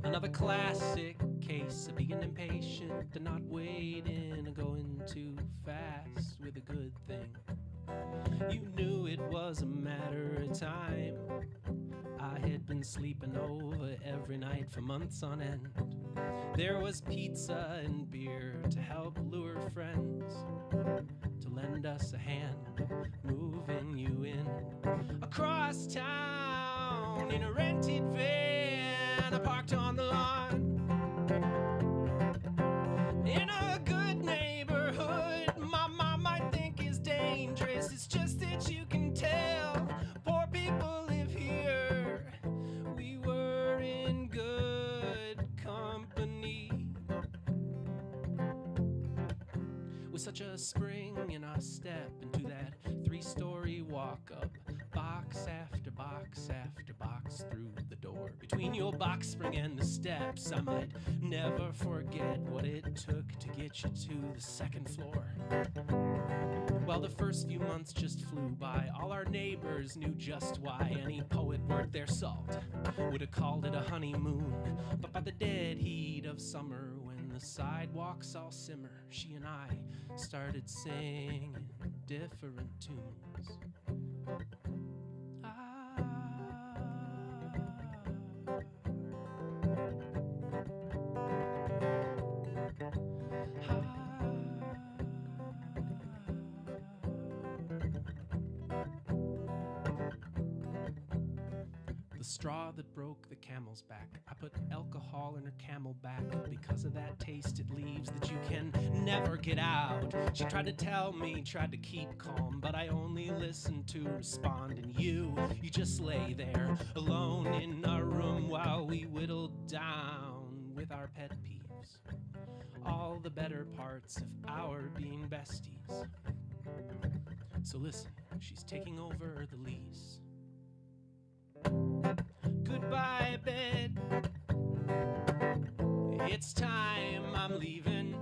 Another classic case of being impatient and not waiting and going too fast with a good thing. You knew it was a matter of time. I had been sleeping over every night for months on end. There was pizza and beer to help lure friends, to lend us a hand, moving you in across town in a rented van, parked on the lawn. In a good neighborhood, my mom might think is dangerous. It's just that you can tell poor people live here. We were in good company, with such a spring in our step into that 3-story walk-up, box after box after box through the door. Between your box spring and the steps, I might never forget what it took to get you to the second floor. Well, the first few months just flew by. All our neighbors knew just why any poet worth their salt would have called it a honeymoon. But by the dead heat of summer, when the sidewalks all simmer, she and I started singing different tunes. The straw that broke the camel's back. I put alcohol in her Camelback. Because of that taste it leaves that you can never get out. She tried to tell me, tried to keep calm, but I only listened to respond. And you just lay there alone in our room while we whittled down with our pet peeves. All the better parts of our being besties. So listen, she's taking over the lease. Goodbye, bed. It's time, I'm leaving.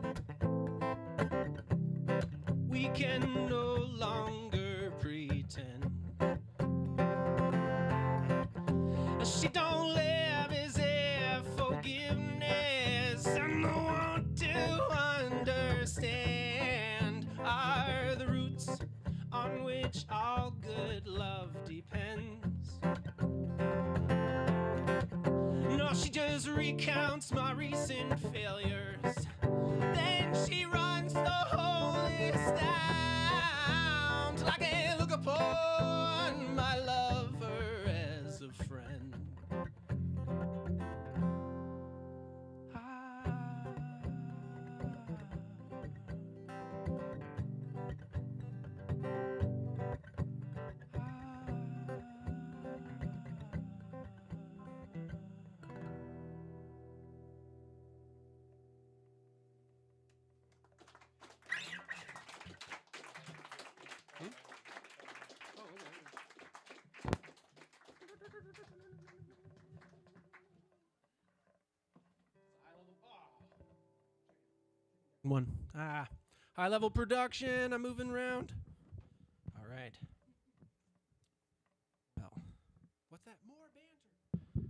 We can no longer pretend. She don't live, is there forgiveness? And the want to understand are the roots on which all good love depends. No, she just recounts my recent failures. Then she runs the whole list down till I can look upon my lover as a friend. One. High level production. I'm moving around. All right. Well, what's that? More banter.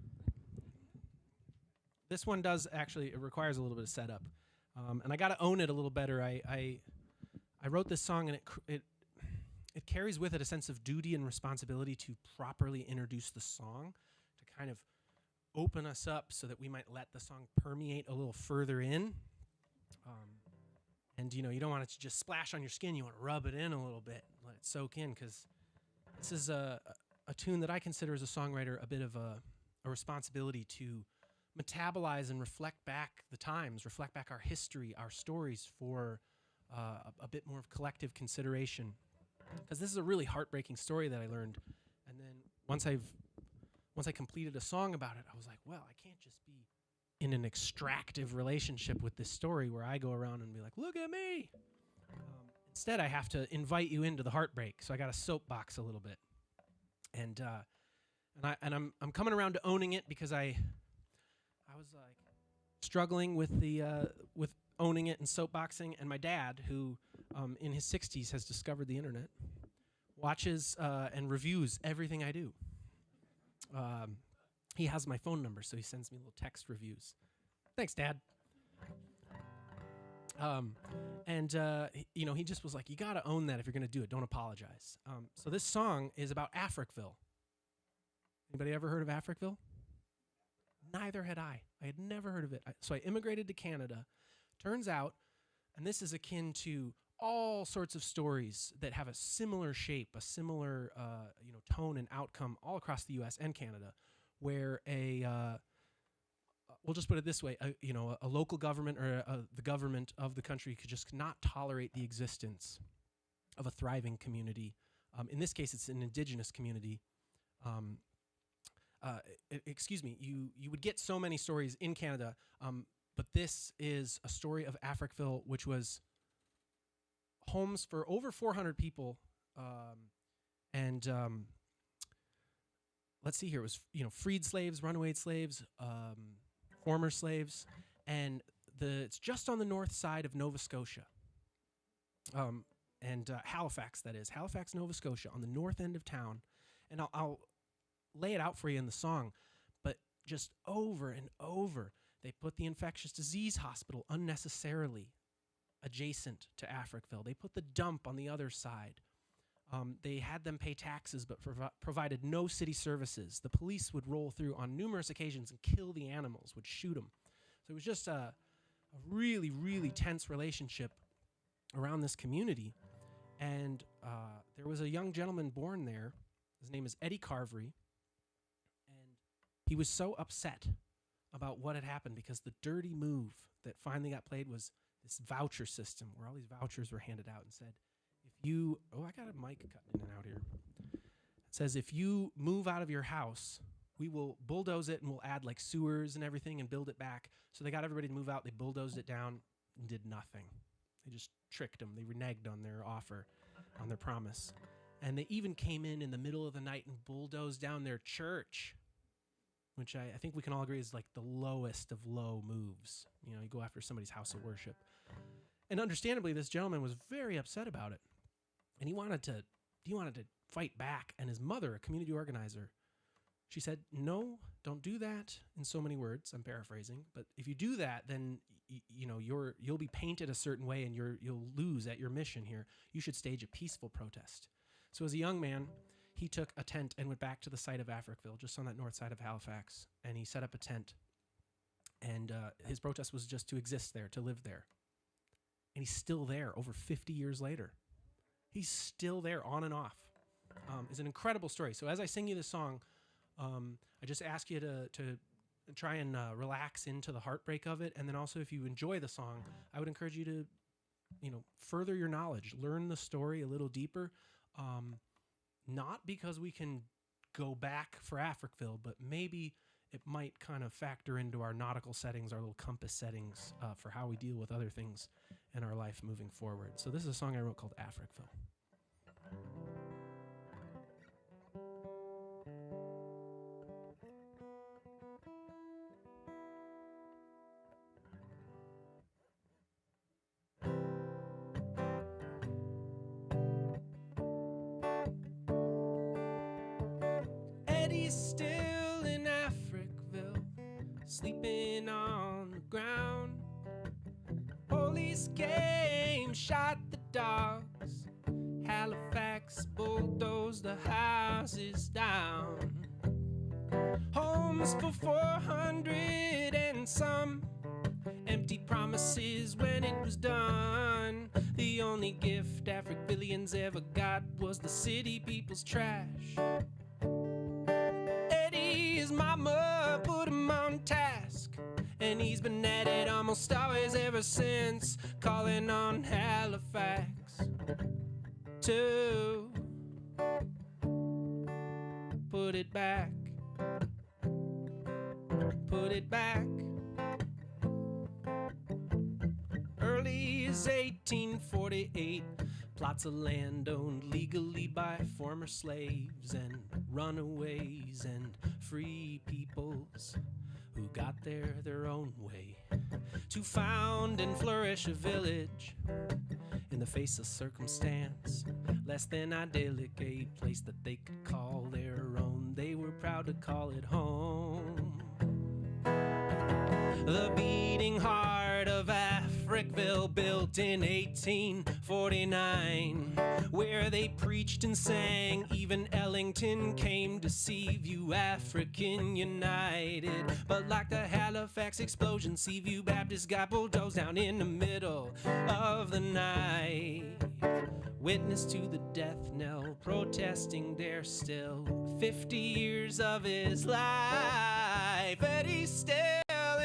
This one does actually, it requires a little bit of setup. And I got to own it a little better. I wrote this song and it carries with it a sense of duty and responsibility to properly introduce the song, to kind of open us up so that we might let the song permeate a little further in. And you don't want it to just splash on your skin. You want to rub it in a little bit, let it soak in, because this is a tune that I consider as a songwriter a bit of a responsibility to metabolize and reflect back the times, reflect back our history, our stories for a bit more of collective consideration. Because this is a really heartbreaking story that I learned. And then once I completed a song about it, I was like, well, I can't just be in an extractive relationship with this story where I go around and be like, look at me. Instead, I have to invite you into the heartbreak. So I got a soapbox a little bit. And I'm coming around to owning it because I was like struggling with with owning it and soapboxing. And my dad, who in his 60s has discovered the internet, watches and reviews everything I do. He has my phone number, so he sends me little text reviews. Thanks, Dad. He just was like, you got to own that if you're going to do it. Don't apologize. So this song is about Africville. Anybody ever heard of Africville? Neither had I. I had never heard of it. So I immigrated to Canada. Turns out, and this is akin to all sorts of stories that have a similar shape, a similar tone and outcome all across the U.S. and Canada, where we'll just put it this way, a local government or the government of the country could just not tolerate the existence of a thriving community. In this case, it's an indigenous community. You would get so many stories in Canada, but this is a story of Africville, which was homes for over 400 people, let's see here. It was freed slaves, runaway slaves, former slaves, and it's just on the north side of Nova Scotia, and Halifax. That is Halifax, Nova Scotia, on the north end of town. And I'll lay it out for you in the song, but just over and over. They put the infectious disease hospital unnecessarily adjacent to Africville. They put the dump on the other side. They had them pay taxes but provided no city services. The police would roll through on numerous occasions and kill the animals, would shoot them. So it was just a really, really tense relationship around this community. And there was a young gentleman born there. His name is Eddie Carvery. And he was so upset about what had happened because the dirty move that finally got played was this voucher system where all these vouchers were handed out and said, if you, I got a mic cutting in and out here. It says, if you move out of your house, we will bulldoze it and we'll add like sewers and everything and build it back. So they got everybody to move out. They bulldozed it down and did nothing. They just tricked them. They reneged on their offer, on their promise. And they even came in the middle of the night and bulldozed down their church, which I think we can all agree is like the lowest of low moves. You know, you go after somebody's house of worship. And understandably, this gentleman was very upset about it. And he wanted to fight back. And his mother, a community organizer, she said, no, don't do that, in so many words. I'm paraphrasing. But if you do that, then you'll be painted a certain way and you'll lose at your mission here. You should stage a peaceful protest. So as a young man, he took a tent and went back to the site of Africville, just on that north side of Halifax. And he set up a tent. And his protest was just to exist there, to live there. And he's still there over 50 years later. He's still there on and off. It's an incredible story. So as I sing you this song, I just ask you to try and relax into the heartbreak of it. And then also, if you enjoy the song, I would encourage you to, further your knowledge, learn the story a little deeper. Not because we can go back for Africville, but maybe it might kind of factor into our nautical settings, our little compass settings for how we deal with other things in our life moving forward. So this is a song I wrote called Africville. Eddie's still in Africville, sleeping on the ground. Police came, shot the dogs. Halifax bulldozed the houses down. Homes for 400 and some. Empty promises when it was done. The only gift Africvillians ever got was the city people's trash. Eddie's mama put him on task, and he's been at it almost always ever since, calling on Halifax to put it back, put it back. Early as 1848, plots of land owned legally by former slaves and runaways and free peoples who got there their own way, to found and flourish a village in the face of circumstance less than idyllic, a place that they could call their own. They were proud to call it home. The beating heart of Africville, built in 1849, where they preached and sang. Even Ellington came to Seaview, African United. But like the Halifax explosion, Seaview Baptist got bulldozed down in the middle of the night. Witness to the death knell, protesting there still. 50 years of his life, Eddie's still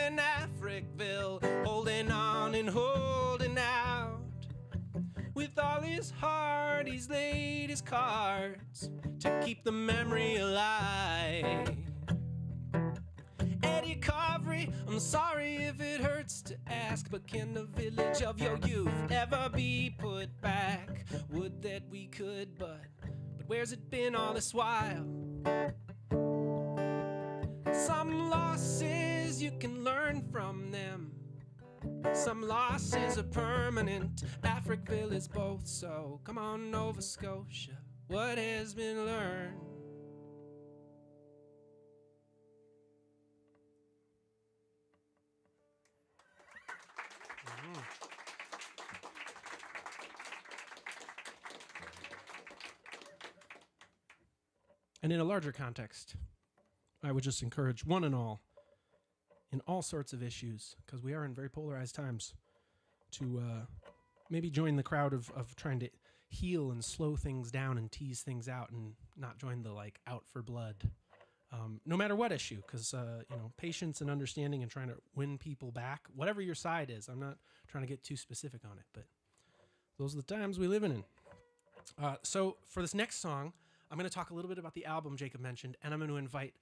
in Africville, holding on and holding out. With all his heart, he's laid his cards to keep the memory alive. Eddie Carvery, I'm sorry if it hurts to ask, but can the village of your youth ever be put back? Would that we could, but where's it been all this while? Some losses, you can learn from them. Some losses are permanent. Africville is both, so come on, Nova Scotia. What has been learned? And in a larger context, I would just encourage one and all, in all sorts of issues, because we are in very polarized times, to maybe join the crowd of trying to heal and slow things down and tease things out, and not join the like out for blood. No matter what issue, because patience and understanding and trying to win people back, whatever your side is. I'm not trying to get too specific on it, but those are the times we live in. So for this next song, I'm going to talk a little bit about the album Jacob mentioned, and I'm going to invite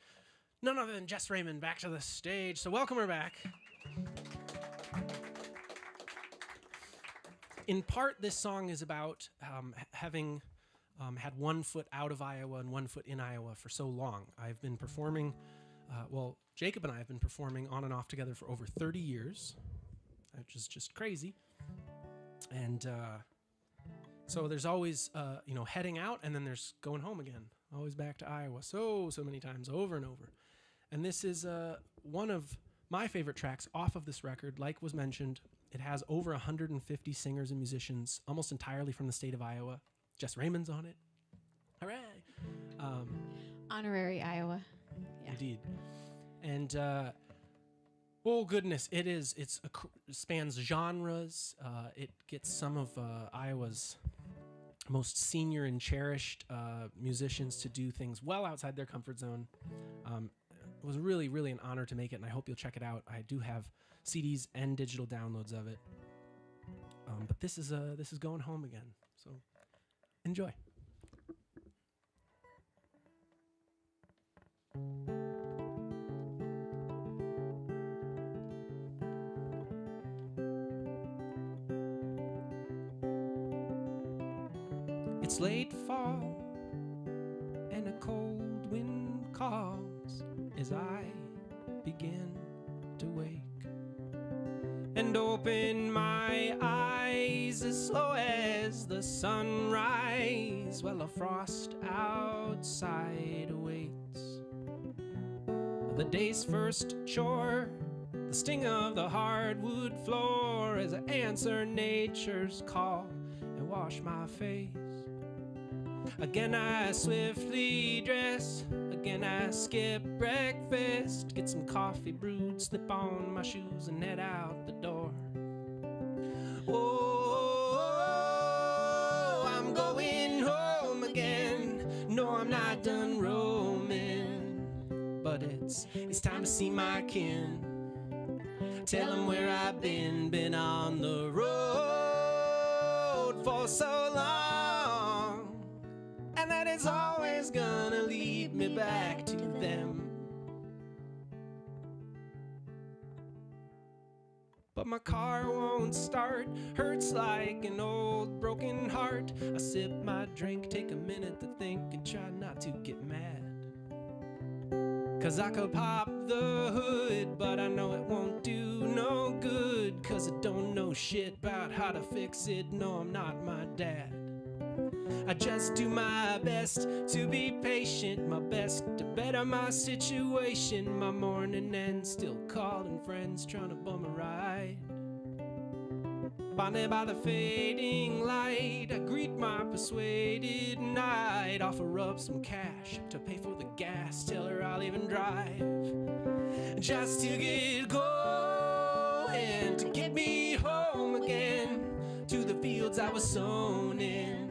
none other than Jess Raymond back to the stage. So welcome her back. In part, this song is about having had 1 foot out of Iowa and 1 foot in Iowa for so long. I've been performing, Jacob and I have been performing on and off together for over 30 years, which is just crazy. And so there's always, heading out, and then there's going home again, always back to Iowa so many times, over and over. And this is one of my favorite tracks off of this record. Like was mentioned, it has over 150 singers and musicians, almost entirely from the state of Iowa. Jess Raymond's on it. Hooray!
Honorary Iowa. Yeah.
Indeed. And oh goodness, it spans genres. It gets some of Iowa's most senior and cherished musicians to do things well outside their comfort zone. It was really, really an honor to make it, and I hope you'll check it out. I do have CDs and digital downloads of it. But this is going home again. So enjoy. It's late fall and a cold wind calls as I begin to wake and open my eyes as slow as the sunrise, while a frost outside awaits. The day's first chore, the sting of the hardwood floor, as I answer nature's call and wash my face. Again I swiftly dress, again I skip breakfast, get some coffee brewed, slip on my shoes and head out the door. Oh, I'm going home again. No, I'm not done roaming, but it's time to see my kin. Tell them where I've been on the road for so long, and that it's always gonna lead me back to them. But my car won't start, hurts like an old broken heart. I sip my drink, take a minute to think, and try not to get mad. 'Cause I could pop the hood, but I know it won't do no good, 'cause I don't know shit about how to fix it. No, I'm not my dad. I just do my best to be patient, my best to better my situation. My morning ends, still calling friends, trying to bum a ride. Bonded by the fading light, I greet my persuaded night. Offer up some cash to pay for the gas, tell her I'll even drive, just to get going, to get me home again, to the fields I was sown in.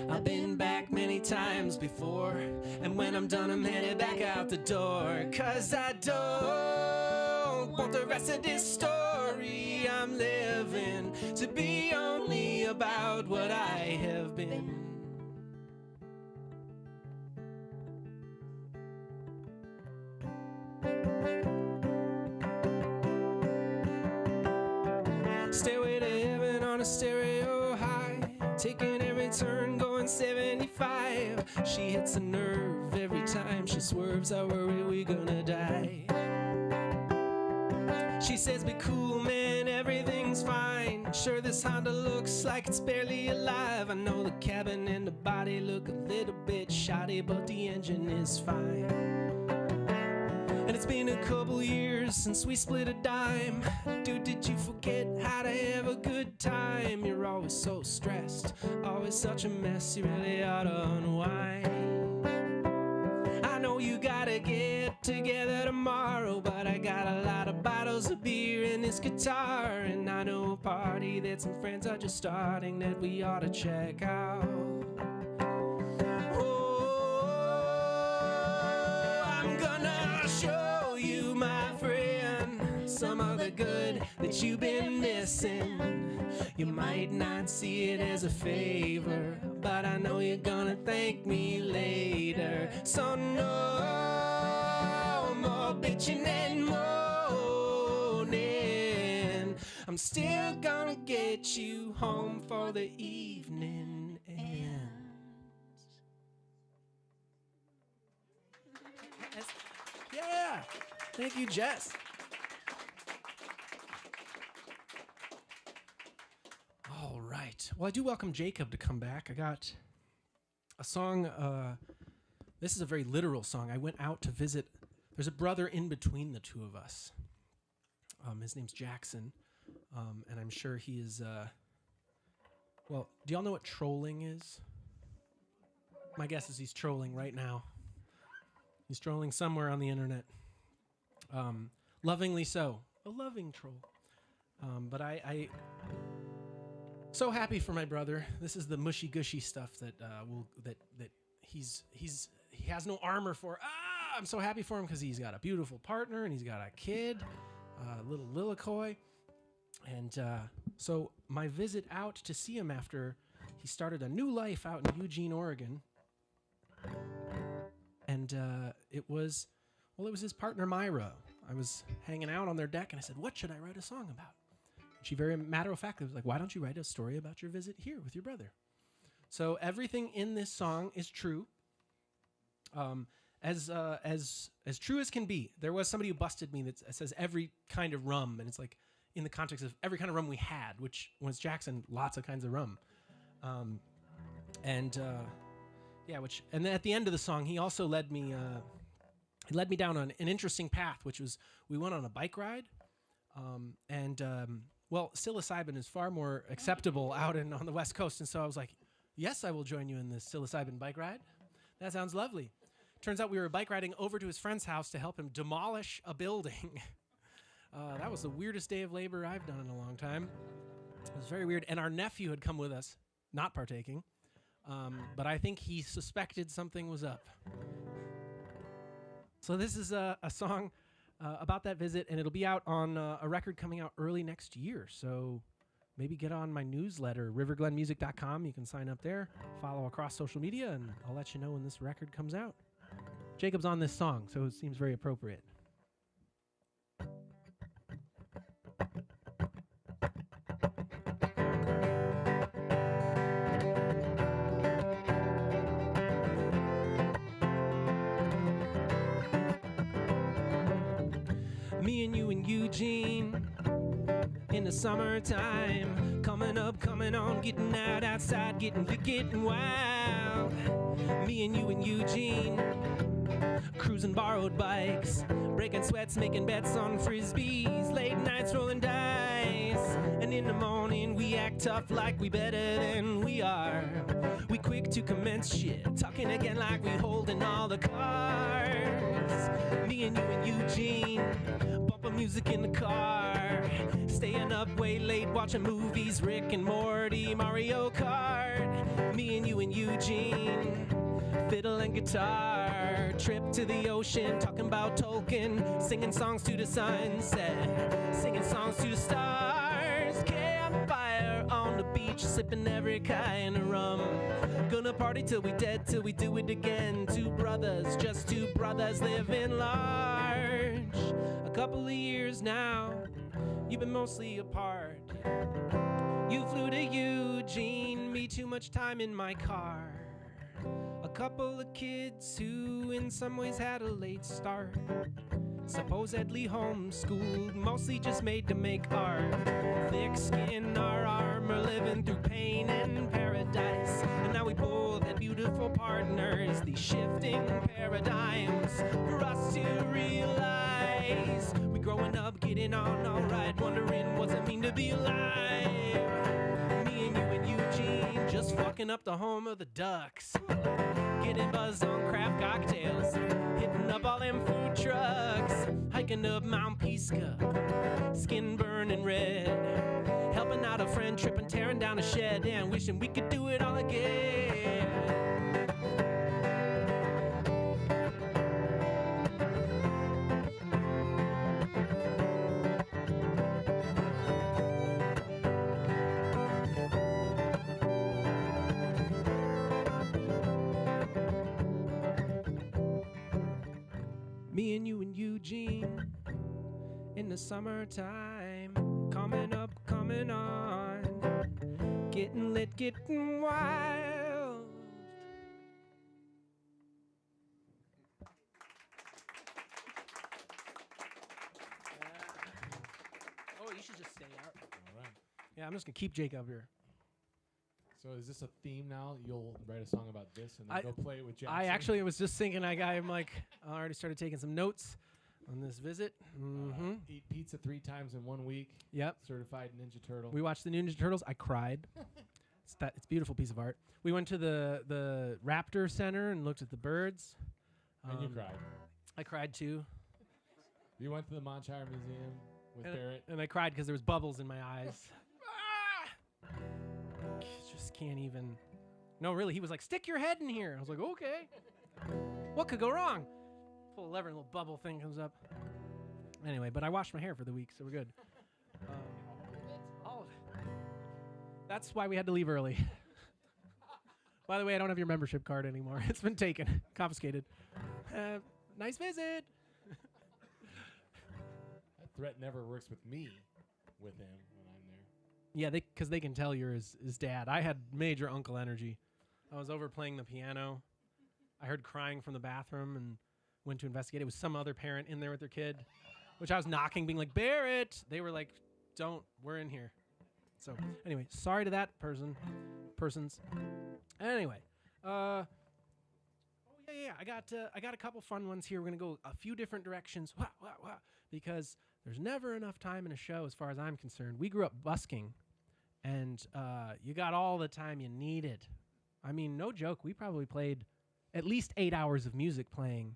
I've been back many times before, and when I'm done I'm headed back out the door. 'Cause I don't want the rest of this story I'm living to be only about what I have been. Stairway to heaven on a stereo high, taking every turn, going 75. She hits a nerve every time she swerves. I worry we gonna die. She says, be cool, man, everything's fine. Sure, this Honda looks like it's barely alive. I know the cabin and the body look a little bit shoddy, but the engine is fine. And it's been a couple years since we split a dime. Dude, did you forget how to have a good time? You're always so stressed, always such a mess, you really ought to unwind. together tomorrow, but I got a lot of bottles of beer and this guitar, and I know a party that some friends are just starting that we ought to check out. Oh, I'm gonna show you, my friend, some of the good that you've been missing. You might not see it as a favor, but I know you're gonna thank me later. So no more bitching and moaning. I'm still gonna get you home for the evening ends. Yeah, thank you, Jess. All right. Well, I do welcome Jacob to come back. I got a song. This is a very literal song. I went out to visit. There's a brother in between the two of us. His name's Jackson, and I'm sure he is. Well, do y'all know what trolling is? My guess is he's trolling right now. He's trolling somewhere on the internet. Lovingly so. A loving troll. But I so happy for my brother. This is the mushy gushy stuff that he has no armor for. I'm so happy for him because he's got a beautiful partner and he's got a kid, little Lilikoi. And so my visit out to see him after he started a new life out in Eugene, Oregon. And it was his partner Myra. I was hanging out on their deck and I said, "What should I write a song about?" She very matter-of-factly was like, "Why don't you write a story about your visit here with your brother?" So everything in this song is true, as true as can be. There was somebody who busted me that says every kind of rum, and it's like in the context of every kind of rum we had, which was Jackson, lots of kinds of rum, and then at the end of the song, he also led me down on an interesting path, which was we went on a bike ride, well, psilocybin is far more acceptable out on the West Coast, and so I was like, yes, I will join you in this psilocybin bike ride. That sounds lovely. Turns out we were bike riding over to his friend's house to help him demolish a building. That was the weirdest day of labor I've done in a long time. It was very weird, and our nephew had come with us, not partaking, but I think he suspected something was up. So this is a song about that visit, and it'll be out on a record coming out early next year. So maybe get on my newsletter, riverglenmusic.com. You can sign up there, follow across social media, and I'll let you know when this record comes out. Jacob's on this song, so it seems very appropriate. Me and you in Eugene in the summertime, coming up, coming on, getting out outside, getting wild. Me and you in Eugene, cruising borrowed bikes, breaking sweats, making bets on frisbees, late nights rolling dice, and in the morning we act tough like we better than we are. We quick to commence shit, talking again like we holding all the cards. Me and you in Eugene, bumping music in the car, staying up way late watching movies, Rick and Morty, Mario Kart. Me and you in Eugene, fiddle and guitar, trip to the ocean, talking about Tolkien, singing songs to the sunset, singing songs to the stars, campfire on the beach, sipping every kind of rum. Gonna party till we dead, till we do it again. Two brothers, just two brothers living large. A couple of years now, you've been mostly apart. You flew to Eugene, me too much time in my car. A couple of kids who in some ways had a late start, supposedly homeschooled, mostly just made to make art. Thick skin, our armor, living through pain and paradise. And now we both had beautiful partners, these shifting paradigms for us to realize. We growing up, getting on alright, wondering what's it mean to be alive. Me and you in Eugene, just fucking up the home of the Ducks. getting buzzed on craft cocktails, hitting up all them food trucks, hiking up Mount Pisgah, skin burning red, helping out a friend, tripping, tearing down a shed, and wishing we could do it all again. Me and you and Eugene in the summertime, coming up, coming on, getting lit, getting wild. Oh, you should just stay out.
All right.
Yeah, I'm just gonna keep Jacob here.
So is this a theme now? You'll write a song about this and then go play it with Jackson?
I actually was just thinking, I'm like, I already started taking some notes on this visit. Mm-hmm.
Eat pizza 3 times in 1 week.
Yep.
Certified Ninja Turtle.
We watched the Ninja Turtles. I cried. It's a beautiful piece of art. We went to the Raptor Center and looked at the birds.
And you cried.
I cried too.
You went to the Beecharmer Museum with Barrett.
And I cried because there was bubbles in my eyes. Just can't even. No, really, he was like, stick your head in here. I was like, okay. What could go wrong? Pull a lever and a little bubble thing comes up. Anyway, but I washed my hair for the week, so we're good. All of it. That's why we had to leave early. By the way, I don't have your membership card anymore. It's been taken, confiscated. Nice visit.
That threat never works with me, with him when I'm there.
Yeah, because they can tell you're his dad. I had major uncle energy. I was over playing the piano. I heard crying from the bathroom and went to investigate. It was some other parent in there with their kid, which I was knocking, being like, Barrett. They were like, don't, we're in here. So anyway, sorry to that persons. Anyway, I got a couple fun ones here. We're gonna go a few different directions, because there's never enough time in a show, as far as I'm concerned. We grew up busking, and you got all the time you needed. I mean, no joke. We probably played at least 8 hours of music playing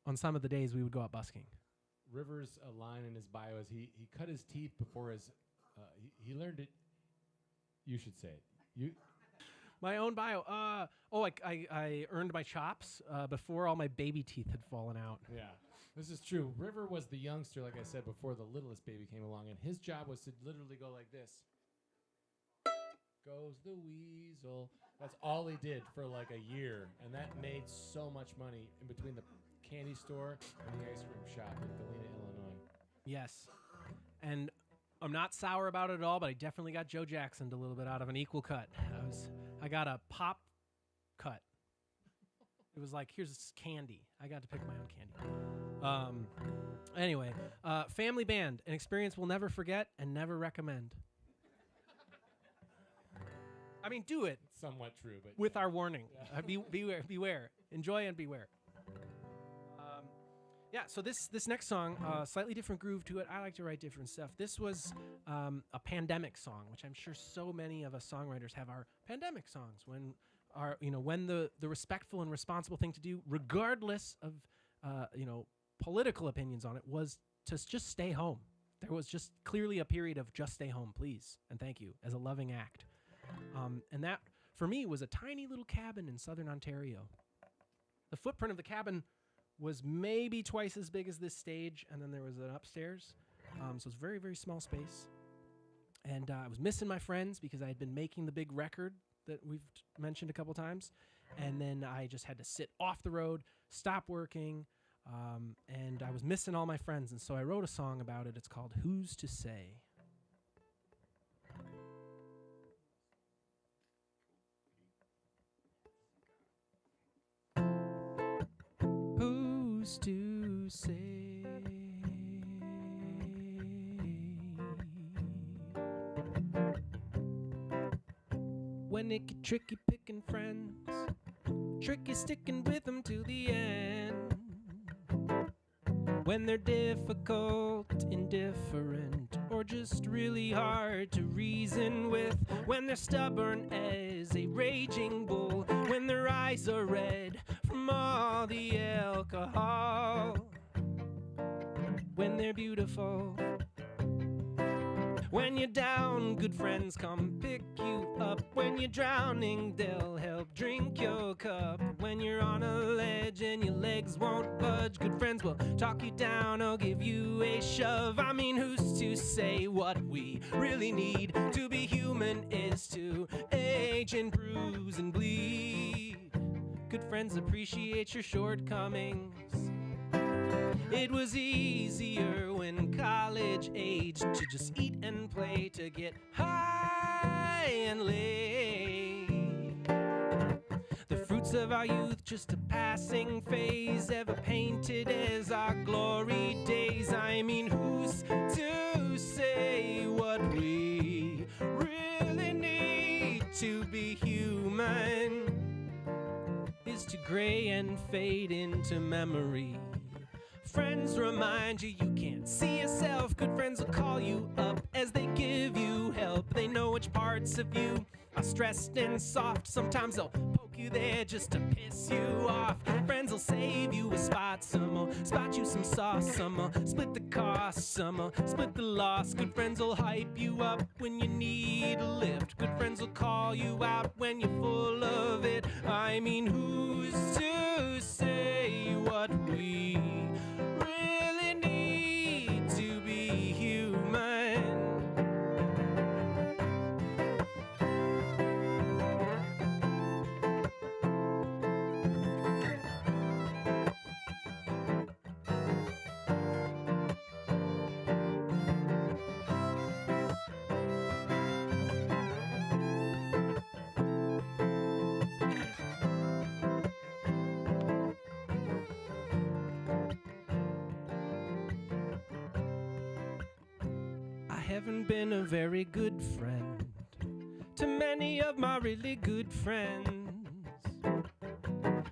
on some of the days we would go out busking.
Rivers, a line in his bio is he cut his teeth before his. He learned it. You should say it.
My own bio. I earned my chops before all my baby teeth had fallen out.
Yeah, this is true. River was the youngster, like I said, before the littlest baby came along, and his job was to literally go like this. Goes the weasel. That's all he did for like a year, and that made so much money in between the candy store and the ice cream shop in Galena, Illinois.
Yes, and I'm not sour about it at all, but I definitely got Joe Jackson'd a little bit out of an equal cut. I got a pop cut. It was like, here's candy. I got to pick my own candy. Anyway, family band, an experience we'll never forget and never recommend. I mean, do it.
Somewhat true, but
with our warning. Yeah. Beware. Enjoy and beware. So this next song, slightly different groove to it. I like to write different stuff. This was a pandemic song, which I'm sure so many of us songwriters have our pandemic songs when the respectful and responsible thing to do, regardless of political opinions on it, was to just stay home. There was just clearly a period of just stay home, please, and thank you, as a loving act. And that, for me, was a tiny little cabin in southern Ontario. The footprint of the cabin was maybe twice as big as this stage, and then there was an upstairs. So it's very, very small space. And I was missing my friends because I had been making the big record that we've mentioned a couple times. And then I just had to sit off the road, stop working, and I was missing all my friends. And so I wrote a song about it. It's called Who's to Say? Who's to say when it get tricky picking friends, tricky sticking with them to the end, when they're difficult, indifferent, or just really hard to reason with, when they're stubborn as a raging bull, when their eyes are red from all the alcohol, when they're beautiful. When you're down, good friends come pick you up. When you're drowning, they'll help drink your cup. When you're on a ledge and your legs won't budge, good friends will talk you down or give you a shove. I mean, who's to say what we really need to be human is to age and bruise and bleed. Good friends appreciate your shortcomings. It was easier when college aged to just eat and play, to get high and lay. The fruits of our youth, just a passing phase, ever painted as our glory days. I mean, who's to say what we really need to be human is to gray and fade into memory. Friends remind you you can't see yourself. Good friends will call you up as they give you help. They know which parts of you are stressed and soft. Sometimes they'll poke you there just to piss you off. Friends will save you a spot. Some will spot you some sauce. Some will split the cost. Some will split the loss. Good friends will hype you up when you need a lift. Good friends will call you out when you're full of it. I mean, who's to say what we really need to be human? I haven't been a very good friend to many of my really good friends.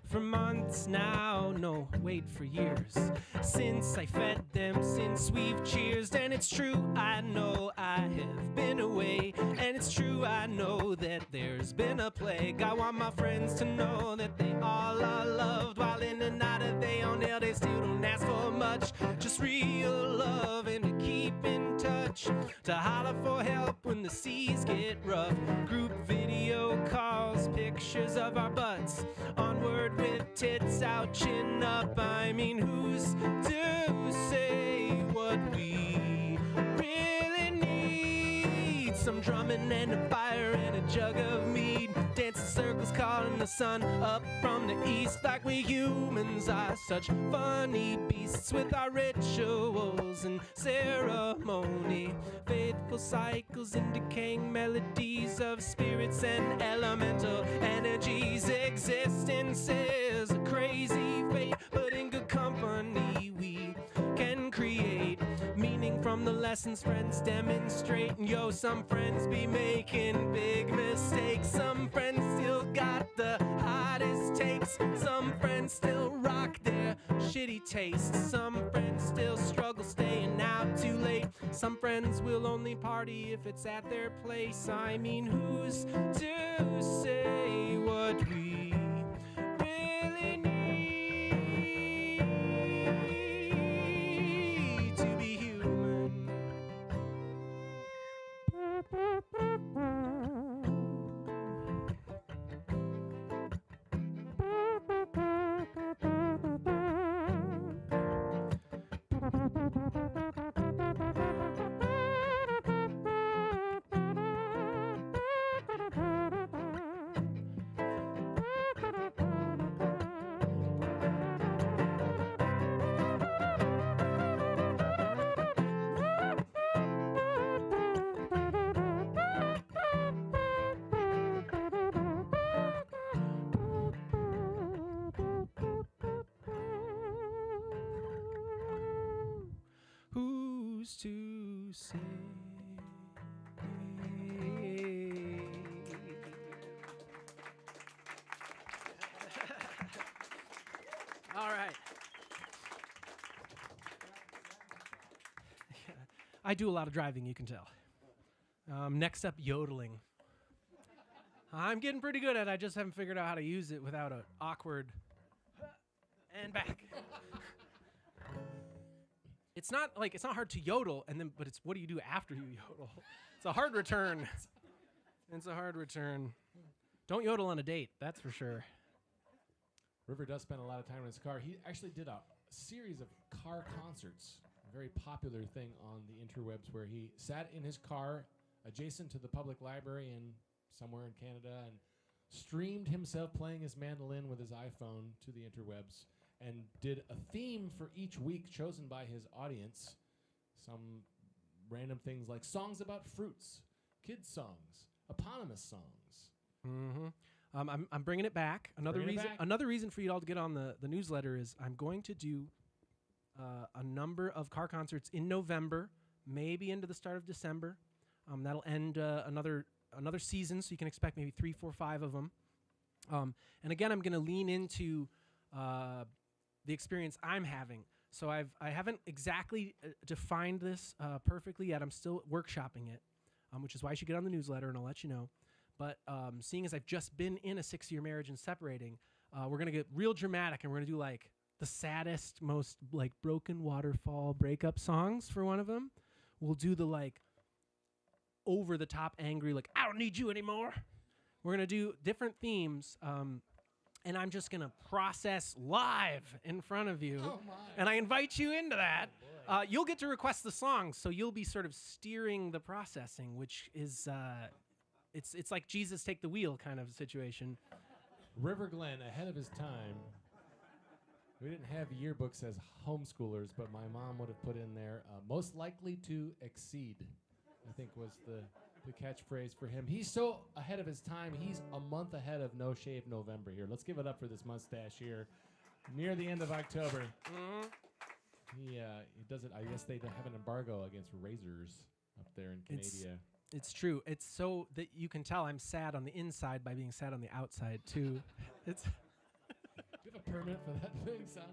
For months now, no, wait, for years, since I fed them, since we've cheersed. And it's true, I know I have been away, and it's true, I know that there's been a plague. I want my friends to know that they all are loved, while in and out of their own hell, they still don't ask for much, just real love and to keep in touch, to holler for help when the seas get rough. Group video calls, pictures of our butts, onward with tits out, chin up. I mean, who's to say what we really need? Some drumming and a fire and a jug of mead, dancing circles calling the sun up from the east. Like we humans are such funny beasts with our rituals and ceremony, faithful cycles and decaying melodies of spirits and elemental energies. Existence is a crazy fate, but in good company we can create meaning from the lessons friends demonstrate. And yo, some friends be making big mistakes. Some friends still got the hottest takes. Some friends still rock their shitty taste. Some friends still struggle staying out too late. Some friends will only party if it's at their place. I mean, who's to say what we really need to be human? Who's to say? All right. I do a lot of driving, you can tell. Next up, yodeling. I'm getting pretty good at it. I just haven't figured out how to use it without an awkward and back. It's not hard to yodel, but it's what do you do after you yodel? It's a hard return. It's a hard return. Don't yodel on a date, that's for sure.
River does spend a lot of time in his car. He actually did a series of car concerts, a very popular thing on the interwebs, where he sat in his car adjacent to the public library in somewhere in Canada and streamed himself playing his mandolin with his iPhone to the interwebs and did a theme for each week chosen by his audience. Some random things like songs about fruits, kids' songs, eponymous songs.
Mm-hmm. I'm bringing it back. Another reason for you all to get on the newsletter is I'm going to do a number of car concerts in November, maybe into the start of December. That'll end another season, so you can expect maybe 3, 4, 5 of them. And again, I'm going to lean into the experience I'm having. So I haven't exactly defined this perfectly yet. I'm still workshopping it, which is why you should get on the newsletter, and I'll let you know. But seeing as I've just been in a 6-year marriage and separating, we're going to get real dramatic, and we're going to do like the saddest, most like broken waterfall breakup songs for one of them. We'll do the like over the top angry, like, I don't need you anymore. We're going to do different themes. And I'm just going to process live in front of you.
Oh my.
And I invite you into that. You'll get to request the songs, so you'll be sort of steering the processing, which is, it's like Jesus take the wheel kind of situation.
River Glen, ahead of his time. We didn't have yearbooks as homeschoolers, but my mom would have put in there, most likely to exceed, I think was the catchphrase for him. He's so ahead of his time. He's a month ahead of No Shave November here. Let's give it up for this mustache here. Near the end of October.
Mm-hmm.
He does it. I guess they have an embargo against razors up there in Canada.
It's true. It's so that you can tell I'm sad on the inside by being sad on the outside too. It's.
Do you have a permit for that thing, son?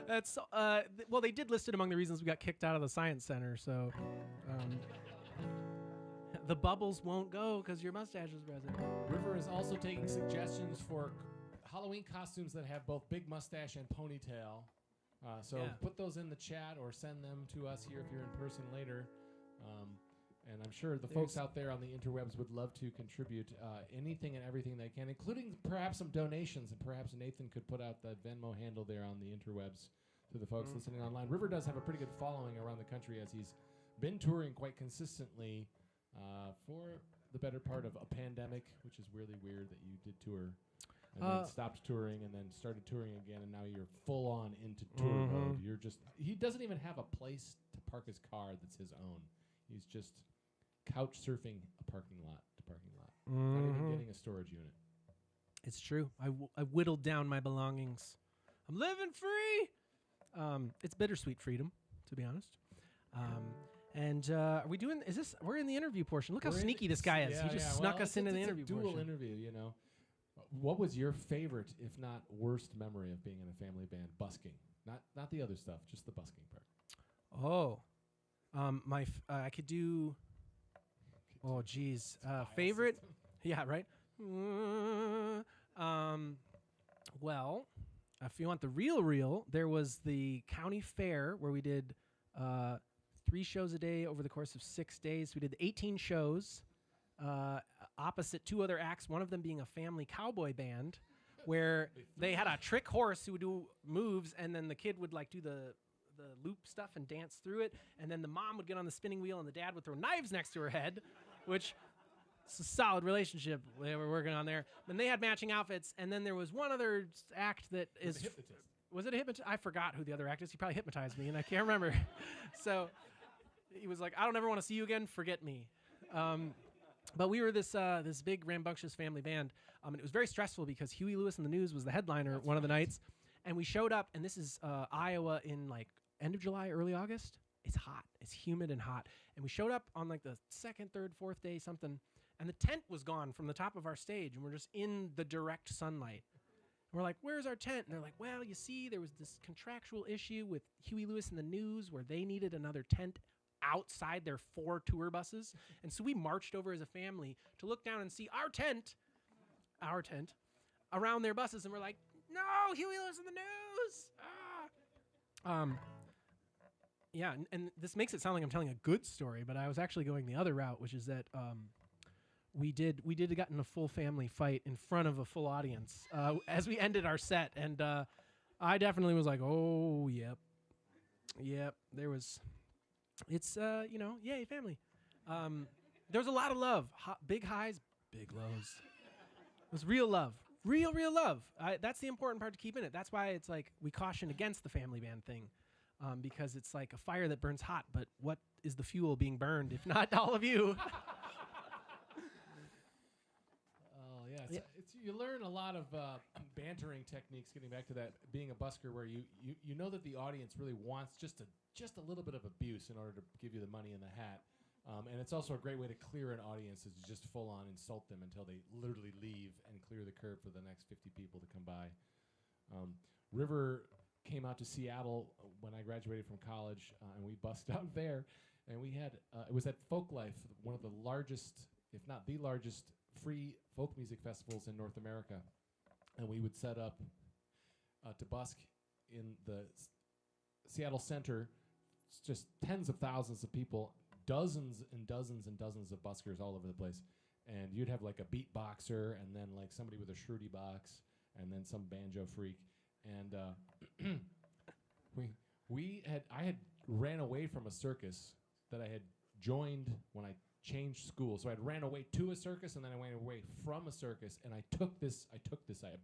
That's well, they did list it among the reasons we got kicked out of the science center. So, the bubbles won't go because your mustache is present.
River is also taking suggestions for Halloween costumes that have both big mustache and ponytail. So put those in the chat or send them to us here if you're in person later. And I'm sure the folks out there on the interwebs would love to contribute anything and everything they can, including perhaps some donations. And perhaps Nathan could put out the Venmo handle there on the interwebs to the folks listening online. River does have a pretty good following around the country, as he's been touring quite consistently for the better part of a pandemic, which is really weird that you did tour and then stopped touring and then started touring again, and now you're full on into tour mode. You're just, he doesn't even have a place to park his car that's his own. He's just couch surfing a parking lot to parking lot. Not even getting a storage unit.
It's true. I whittled down my belongings. I'm living free. It's bittersweet freedom, to be honest. And are we doing? Is this? We're in the interview portion. Look how sneaky this guy is. He just snuck us into the interview
portion. It's a dual interview, you know. What was your favorite, if not worst, memory of being in a family band? Busking, not the other stuff, just the busking part.
Oh, I could do. Oh, geez. Favorite?
System.
Yeah, right. Well, if you want the real, there was the county fair where we did 3 shows a day over the course of 6 days. We did 18 shows opposite 2 other acts, one of them being a family cowboy band where they had a trick horse who would do moves, and then the kid would like do the loop stuff and dance through it, and then the mom would get on the spinning wheel and the dad would throw knives next to her head, which is a solid relationship they were working on there. And they had matching outfits, and then there was one other act that is... Was it a hypnotist? I forgot who the other act is. He probably hypnotized me, and I can't remember. So he was like, I don't ever want to see you again. Forget me. But we were this big, rambunctious family band. And it was very stressful because Huey Lewis and the News was the headliner one of the nights. And we showed up, and this is Iowa in like end of July, early August. It's hot. It's humid and hot. And we showed up on like the 2nd, 3rd, 4th day, something. And the tent was gone from the top of our stage, and we're just in the direct sunlight. And we're like, where's our tent? And they're like, well, you see, there was this contractual issue with Huey Lewis and the News where they needed another tent outside their 4 tour buses. And so we marched over as a family to look down and see our tent around their buses. And we're like, no, Huey Lewis in the news. Yeah, and this makes it sound like I'm telling a good story, but I was actually going the other route, which is that we did get in a full family fight in front of a full audience as we ended our set, and I definitely was like, oh, yep, there was, it's, yay, family. There was a lot of love, big highs, big lows. It was real love, real love. That's the important part to keep in it. That's why it's like we caution against the family band thing. Because it's like a fire that burns hot, but what is the fuel being burned if not all of you?
Oh yeah, you learn a lot of bantering techniques. Getting back to that, being a busker, where you know that the audience really wants just a little bit of abuse in order to give you the money in the hat, and it's also a great way to clear an audience is to just full on insult them until they literally leave and clear the curb for the next 50 people to come by. River came out to Seattle when I graduated from college, and we bussed out there, and we had it was at Folklife, one of the largest, if not the largest, free folk music festivals in North America, and we would set up to busk in the Seattle Center. It's just tens of thousands of people, dozens and dozens and dozens of buskers all over the place, and you'd have like a beatboxer, and then like somebody with a shruti box, and then some banjo freak. And I had ran away from a circus that I had joined when I changed school. So I ran away to a circus, and then I went away from a circus, and I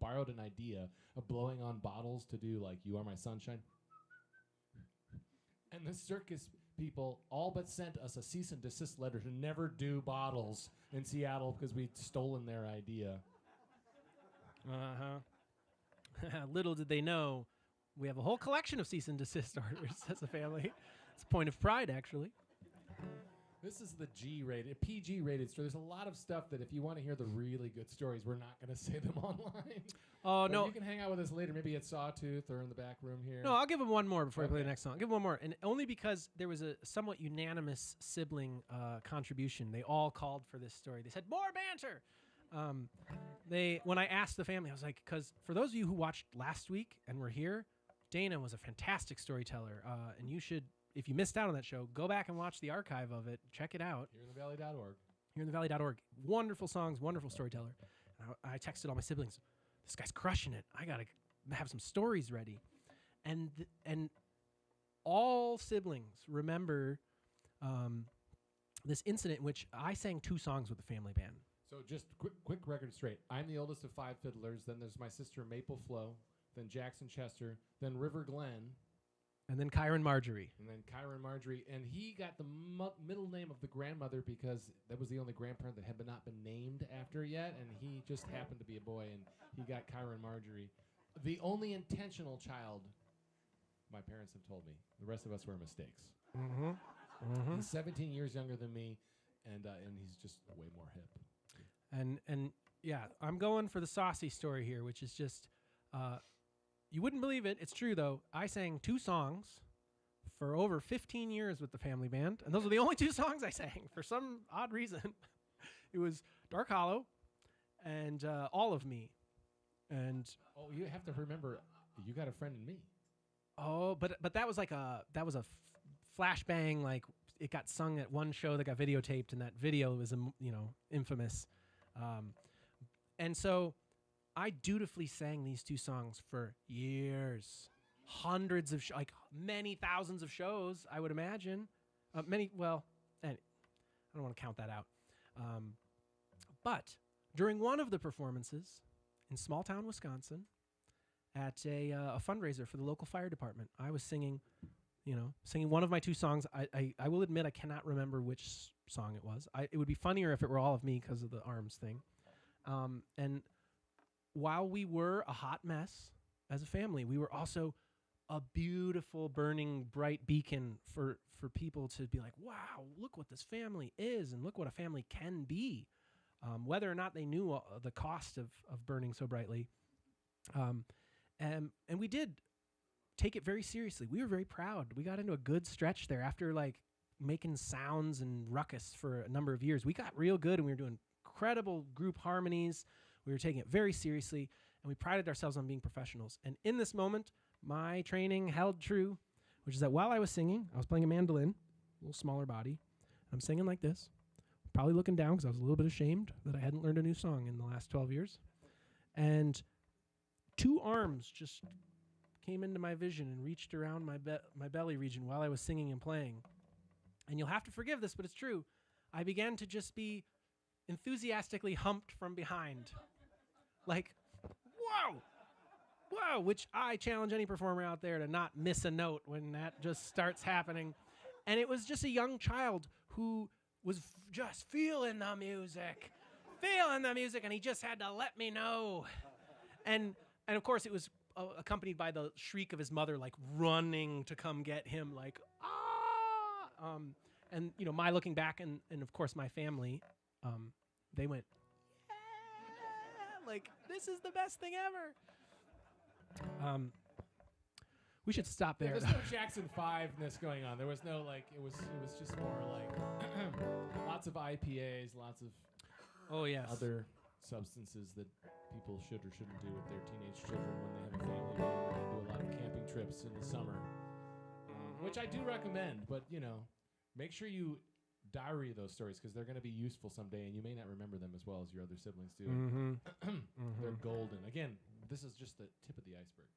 borrowed an idea of blowing on bottles to do like "You Are My Sunshine." And the circus people all but sent us a cease and desist letter to never do bottles in Seattle because we'd stolen their idea.
Little did they know, we have a whole collection of cease and desist orders as a family. It's a point of pride, actually.
This is the G-rated, PG-rated story. There's a lot of stuff that if you want to hear the really good stories, we're not going to say them online.
Oh, no.
You can hang out with us later, maybe at Sawtooth or in the back room here.
No, I'll give him one more before I play the next song. I'll give him one more, and only because there was a somewhat unanimous sibling contribution. They all called for this story. They said, more banter! When I asked the family, I was like, because for those of you who watched last week and were here, Dana was a fantastic storyteller, and you should, if you missed out on that show, go back and watch the archive of it. Check it out.
HereInTheValley.org.
HereInTheValley.org. Wonderful songs, wonderful storyteller. And I texted all my siblings, this guy's crushing it. I got to have some stories ready. And all siblings remember this incident in which I sang 2 songs with the family band.
So just quick record straight. I'm the oldest of 5 fiddlers. Then there's my sister Maple Flo. Then Jackson Chester. Then River Glen.
And then Kyron Marjorie.
And he got the middle name of the grandmother because that was the only grandparent that had not been named after yet, and he just happened to be a boy, and he got Kyron Marjorie. The only intentional child, my parents have told me. The rest of us were mistakes.
Mm-hmm. Mm-hmm.
He's 17 years younger than me, and he's just way more hip.
And yeah, I'm going for the saucy story here, which is just, you wouldn't believe it. It's true, though. I sang 2 songs for over 15 years with the family band, and those were the only 2 songs I sang for some odd reason. It was Dark Hollow and All of Me. And
you have to remember, you got a friend in me.
Oh, but that was like a flashbang. Like it got sung at one show that got videotaped, and that video was infamous. And so I dutifully sang these 2 songs for years, hundreds of many thousands of shows, I would imagine. I don't want to count that out. But during one of the performances in small town Wisconsin, at a fundraiser for the local fire department, I was singing one of my 2 songs. I will admit I cannot remember which song it was. It would be funnier if it were All of Me because of the arms thing. And while we were a hot mess as a family, we were also a beautiful, burning, bright beacon for people to be like, wow, look what this family is, and look what a family can be, whether or not they knew the cost of burning so brightly. And we did take it very seriously. We were very proud. We got into a good stretch there after making sounds and ruckus for a number of years. We got real good, and we were doing incredible group harmonies. We were taking it very seriously, and we prided ourselves on being professionals. And in this moment, my training held true, which is that while I was singing, I was playing a mandolin, a little smaller body. I'm singing like this, probably looking down because I was a little bit ashamed that I hadn't learned a new song in the last 12 years. And 2 arms just came into my vision and reached around my belly region while I was singing and playing. And you'll have to forgive this, but it's true. I began to just be enthusiastically humped from behind. Like, whoa! Whoa! Which I challenge any performer out there to not miss a note when that just starts happening. And it was just a young child who was just feeling the music. And he just had to let me know. And of course, it was accompanied by the shriek of his mother, like running to come get him, like, ah! And, you know, my looking back, and of course my family, they went, yeah! Like, this is the best thing ever. We should stop there.
There's no Jackson 5-ness going on. There was no, like, it was just more like lots of IPAs, lots of other substances that people should or shouldn't do with their teenage children when they have a family, when they do a lot of camping trips in the summer, which I do recommend. But, you know, make sure you diary those stories because they're going to be useful someday, and you may not remember them as well as your other siblings do. They're golden. Again, this is just the tip of the iceberg.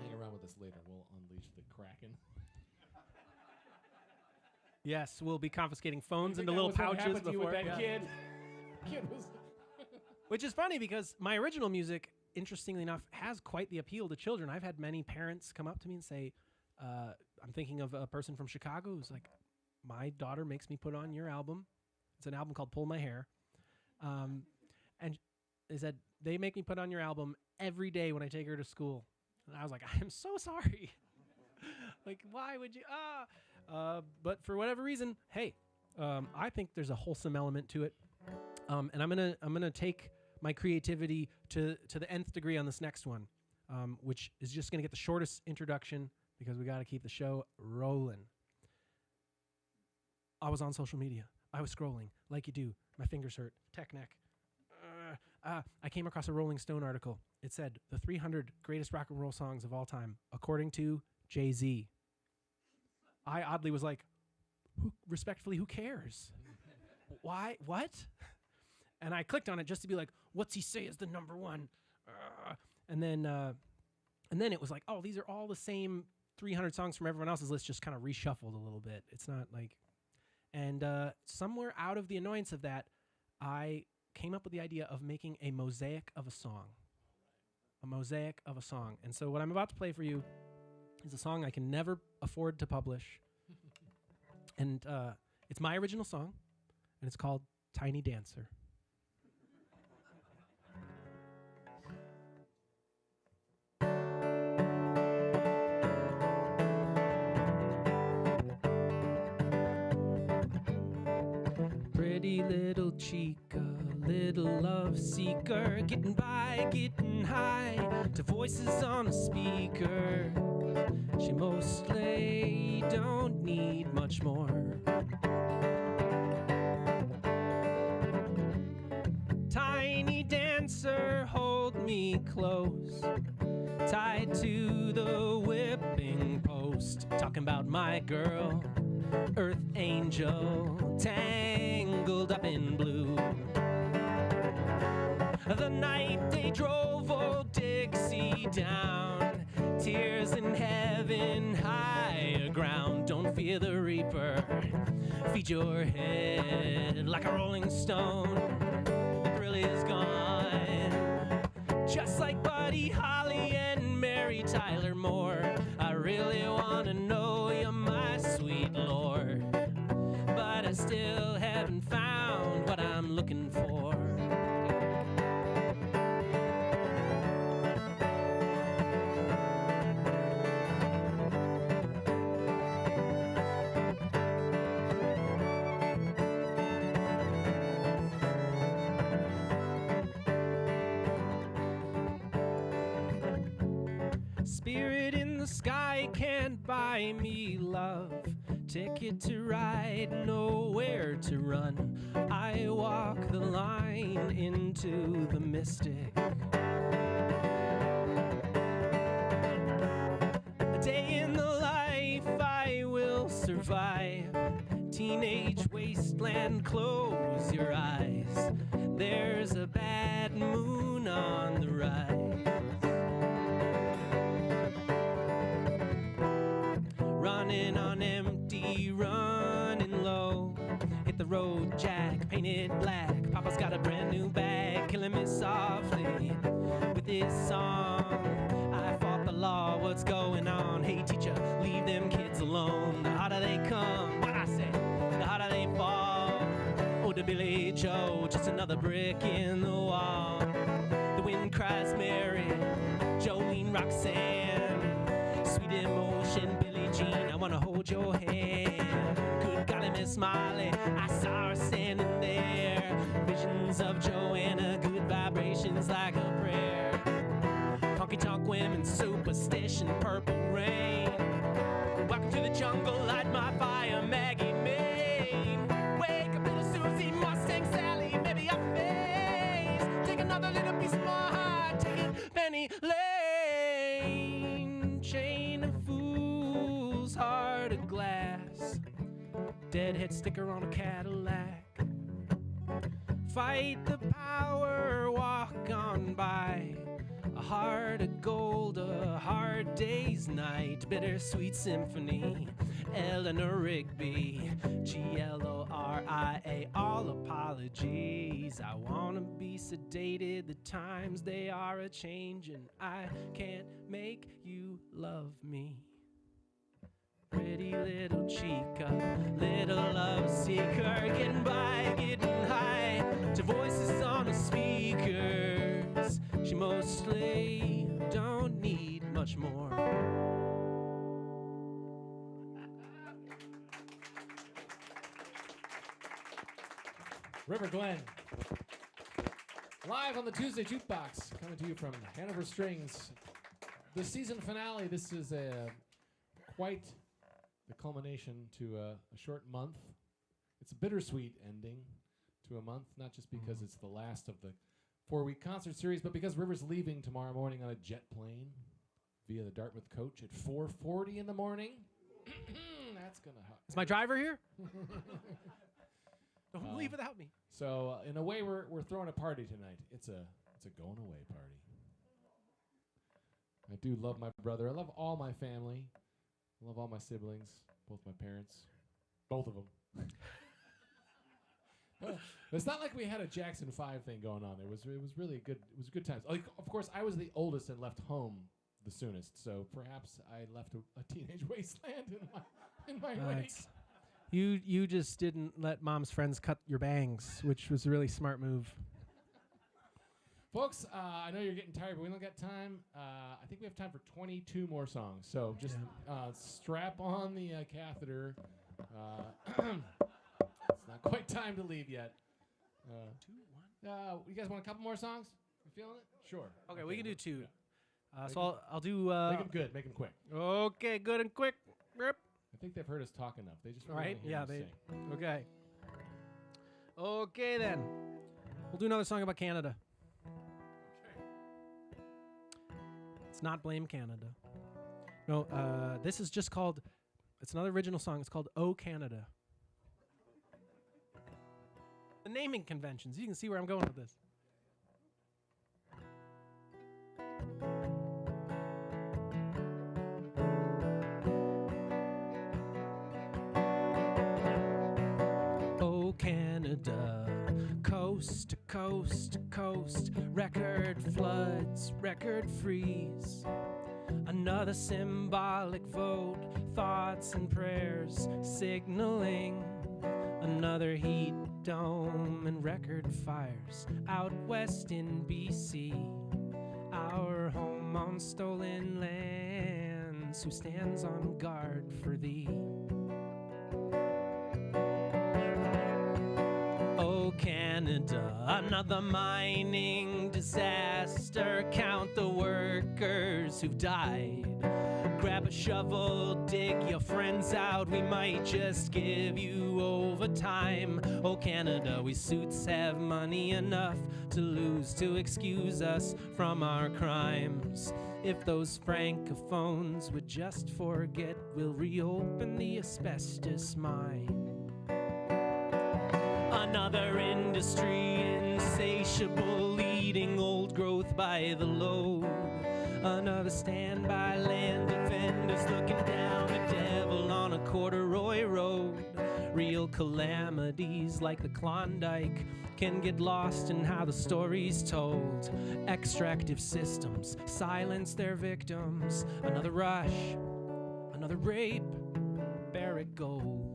Hang around with us later. We'll unleash the Kraken.
Yes, we'll be confiscating phones into little pouches before.
That kid was.
Which is funny because my original music, interestingly enough, has quite the appeal to children. I've had many parents come up to me and say, I'm thinking of a person from Chicago who's like, my daughter makes me put on your album. It's an album called Pull My Hair. And they said, they make me put on your album every day when I take her to school. And I was like, I am so sorry. Like, why would you? But for whatever reason, hey, I think there's a wholesome element to it. And I'm gonna take my creativity to the nth degree on this next one, which is just gonna get the shortest introduction because we gotta keep the show rolling. I was on social media. I was scrolling like you do. My fingers hurt. Tech neck. I came across a Rolling Stone article. It said the 300 greatest rock and roll songs of all time, according to Jay-Z. I oddly was like, respectfully, who cares? Why? What? And I clicked on it just to be like, what's he say is the number one? And then it was like, oh, these are all the same 300 songs from everyone else's list, just kind of reshuffled a little bit. It's not like, and somewhere out of the annoyance of that, I came up with the idea of making a mosaic of a song. A mosaic of a song. And so what I'm about to play for you is a song I can never afford to publish. And it's my original song, and it's called Tiny Dancer. Pretty little chica, little love seeker, getting by, getting high, to voices on a speaker. She mostly don't need much more. Tiny dancer, hold me close, tied to the whipping post, talking about my girl, earth angel, tangled up in blue. The night they drove old Dixie down, tears in heaven, higher ground. Don't fear the reaper, feed your head like a rolling stone. The thrill is gone, just like Buddy Holly and Mary Tyler Moore. I really wanna know you're my sweet Lord, but I still haven't found what I'm looking for. Spirit in the sky can't buy me love. ticket to ride, nowhere to run. I walk the line into the mystic. A day in the life I will survive. Teenage wasteland, close your eyes. There's a bad moon on the rise. Running on empty, running low. Hit the road, Jack, painted black. Papa's got a brand new bag, killing me softly with this song. I fought the law, what's going on? Hey teacher, leave them kids alone. The harder they come, what I say, the harder they fall. Oh, to Billy Joe, just another brick in the wall. The wind cries Mary, Jolene, Roxanne, sweet emotion, Billie Jean, I wanna hold your hand. Good golly, Miss Molly, I saw her standing there. Visions of Joanna, good vibrations like a prayer. Honky-tonk women, superstition, purple rain. Welcome to the jungle, light my fire, Maggie May. Wake up, little Susie, Mustang Sally, maybe I'm face. Take another little piece of my heart, take it, Penny Lane. Chain of fools, heart of glass. Deadhead sticker on a Cadillac. Fight the power, walk on by. A heart of gold, a hard day's night. Bittersweet symphony, Eleanor Rigby. Gloria, all apologies. I wanna be sedated, the times they are a-changin'. I can't make you love me. Pretty little chica, little love seeker, getting by, getting high, to voices on the speakers. She mostly don't need much more.
River Glen. Live on the Tuesday Jukebox, coming to you from Hanover Strings. The season finale, this is quite the culmination to a short month. It's a bittersweet ending to a month, not just because it's the last of the 4-week concert series, but because River's leaving tomorrow morning on a jet plane via the Dartmouth coach at 4:40 in the morning. That's gonna help.
Is my driver here? Don't leave without me.
So in a way, we're throwing a party tonight. It's a going away party. I do love my brother. I love all my family. I love all my siblings, both my parents, both of them. It's not like we had a Jackson 5 thing going on. It was really a good times. Like, of course, I was the oldest and left home the soonest, so perhaps I left a teenage wasteland in my wake.
You just didn't let mom's friends cut your bangs, which was a really smart move.
Folks, I know you're getting tired, but we don't got time. I think we have time for 22 more songs. So just strap on the catheter. It's not quite time to leave yet.
2, 1.
You guys want a couple more songs? You feeling it? Sure.
Okay, we can do 2.
Yeah.
So I'll do.
Make them good. Make them quick.
Okay, good and quick. Yep.
I think they've heard us talk enough. They just
Right?
Hear
Yeah,
us
they.
sing.
Okay. Okay then. We'll do another song about Canada. It's not Blame Canada. No, this is just called. It's another original song. It's called "Oh Canada." The naming conventions. You can see where I'm going with this. Oh Canada, coast to coast to coast, record floods, record freeze. Another symbolic vote, thoughts and prayers signaling another heat dome and record fires out west in BC. Our home on stolen lands, who stands on guard for thee? Oh Canada, Another mining disaster, count the workers who've died. Grab a shovel, dig your friends out, we might just give you overtime. Oh Canada, we suits have money enough to lose to excuse us from our crimes. If those francophones would just forget, we'll reopen the asbestos mine. Another industry insatiable, eating old growth by the load. Another standby land defenders looking down the devil on a corduroy road. Real calamities like the Klondike can get lost in how the story's told. Extractive systems silence their victims. Another rush, another rape, barrack gold.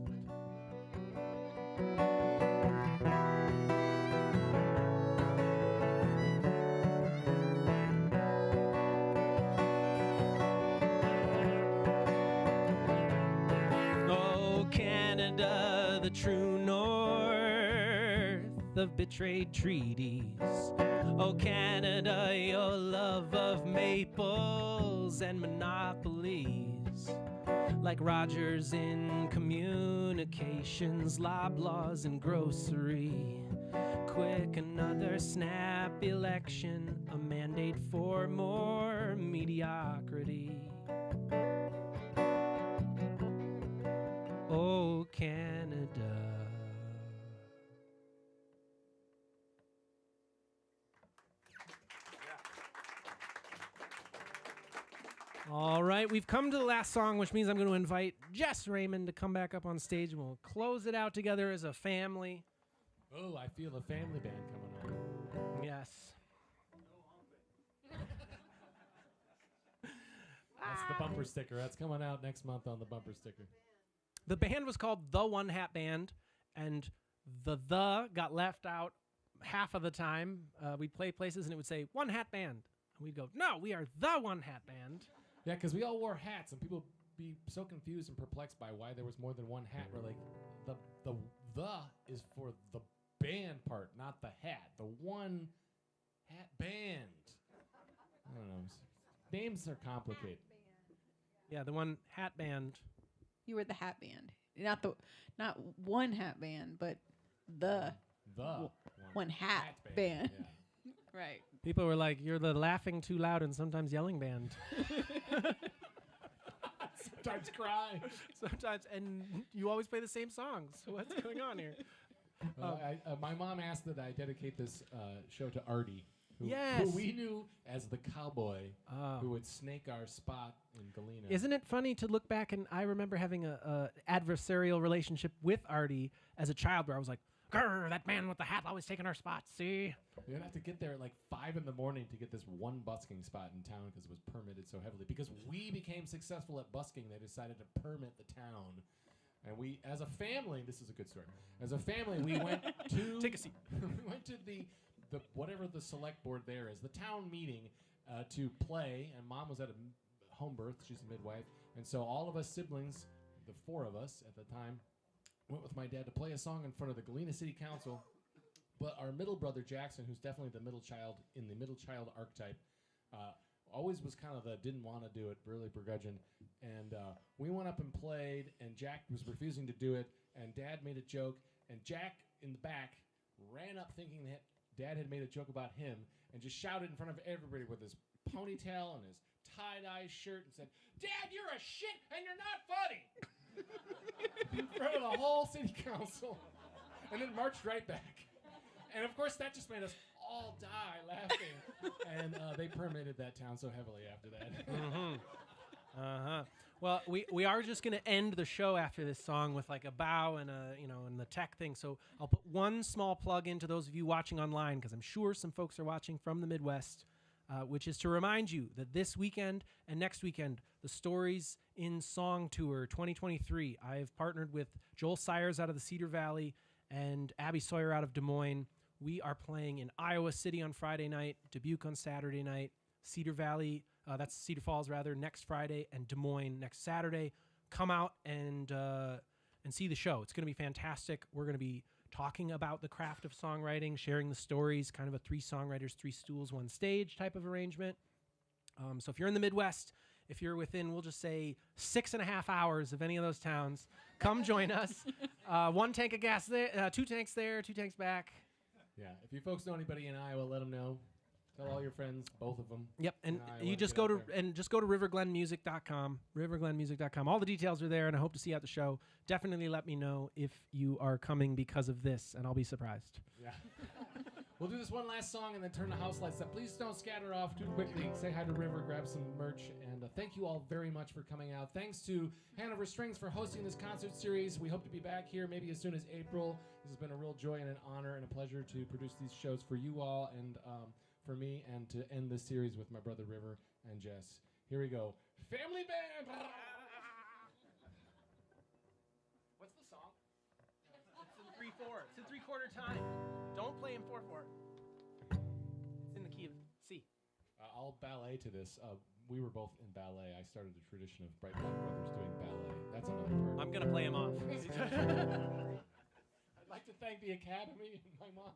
The true north of betrayed treaties. Oh Canada, your love of maples and monopolies. Like Rogers in communications, Loblaws in grocery. Quick, another snap election, a mandate for more mediocrity. Oh, Canada. All right, we've come to the last song, which means I'm going to invite Jess Raymond to come back up on stage, and we'll close it out together as a family.
Oh, I feel a family band coming on.
Yes.
That's the bumper sticker. That's coming out next month on the bumper sticker.
The band was called The One Hat Band, and the got left out half of the time. We'd play places, and it would say, One Hat Band. And we'd go, no, we are The One Hat Band.
Yeah, because we all wore hats, and people be so confused and perplexed by why there was more than one hat. We're like, the is for the band part, not the hat. The One Hat Band. I don't know. Names are complicated.
Yeah, the One Hat Band.
You were the hat band, not one hat band, but the one hat band.
Yeah.
Right.
People were like, you're the laughing too loud and sometimes yelling band.
Sometimes cry.
Sometimes, and you always play the same songs. What's going on here?
My mom asked that I dedicate this show to Artie.
Yes.
Who we knew as the cowboy who would snake our spot in Galena.
Isn't it funny to look back, and I remember having a adversarial relationship with Artie as a child where I was like, grr, that man with the hat always taking our spots, see?
You'd have to get there at like 5 in the morning to get this one busking spot in town because it was permitted so heavily. Because we became successful at busking, they decided to permit the town. And we, as a family, this is a good story. As a family, we went to...
Take a seat.
We went to the whatever the select board there is, the town meeting to play, and Mom was at a home birth. She's a midwife. And so all of us siblings, the 4 of us at the time, went with my dad to play a song in front of the Galena City Council. But our middle brother, Jackson, who's definitely the middle child in the middle child archetype, always was kind of the didn't want to do it, really begrudging. And we went up and played, and Jack was refusing to do it, and Dad made a joke, and Jack in the back ran up thinking that Dad had made a joke about him and just shouted in front of everybody with his ponytail and his tie-dye shirt and said, Dad, you're a shit and you're not funny! In front of the whole city council. And then marched right back. And of course, that just made us all die laughing. And they permitted that town so heavily after that.
Mm-hmm. Uh-huh. Well, we are just going to end the show after this song with like a bow and and the tech thing. So I'll put one small plug into those of you watching online, because I'm sure some folks are watching from the Midwest, which is to remind you that this weekend and next weekend, the Stories in Song Tour 2023, I've partnered with Joel Sires out of the Cedar Valley and Abby Sawyer out of Des Moines. We are playing in Iowa City on Friday night, Dubuque on Saturday night, Cedar Valley, that's Cedar Falls rather, next Friday, and Des Moines next Saturday. Come out and see the show. It's going to be fantastic. We're going to be talking about the craft of songwriting, sharing the stories, kind of a 3 songwriters, 3 stools, 1 stage type of arrangement. So if you're in the Midwest, if you're within, we'll just say 6.5 hours of any of those towns, come join us. 1 tank of gas there, 2 tanks there, 2 tanks back.
Yeah, if you folks know anybody in Iowa, let them know. Tell all your friends, both of them.
Yep, and
Iowa,
you just
get
go
out
to
there.
and just go to riverglenmusic.com, riverglenmusic.com. All the details are there, and I hope to see you at the show. Definitely let me know if you are coming because of this, and I'll be surprised.
Yeah. We'll do this one last song and then turn the house lights up. Please don't scatter off too quickly. Say hi to River, grab some merch, and thank you all very much for coming out. Thanks to Hanover Strings for hosting this concert series. We hope to be back here maybe as soon as April. This has been a real joy and an honor and a pleasure to produce these shows for you all and for me, and to end this series with my brother River and Jess. Here we go. Family Band! What's the song?
It's in 3/4. It's in 3/4 time. Don't play in 4/4. It's in the key of C.
I'll ballet to this. We were both in ballet. I started a tradition of Breitbach brothers doing ballet. That's another part.
I'm gonna play him off.
I'd like to thank the Academy and my mom.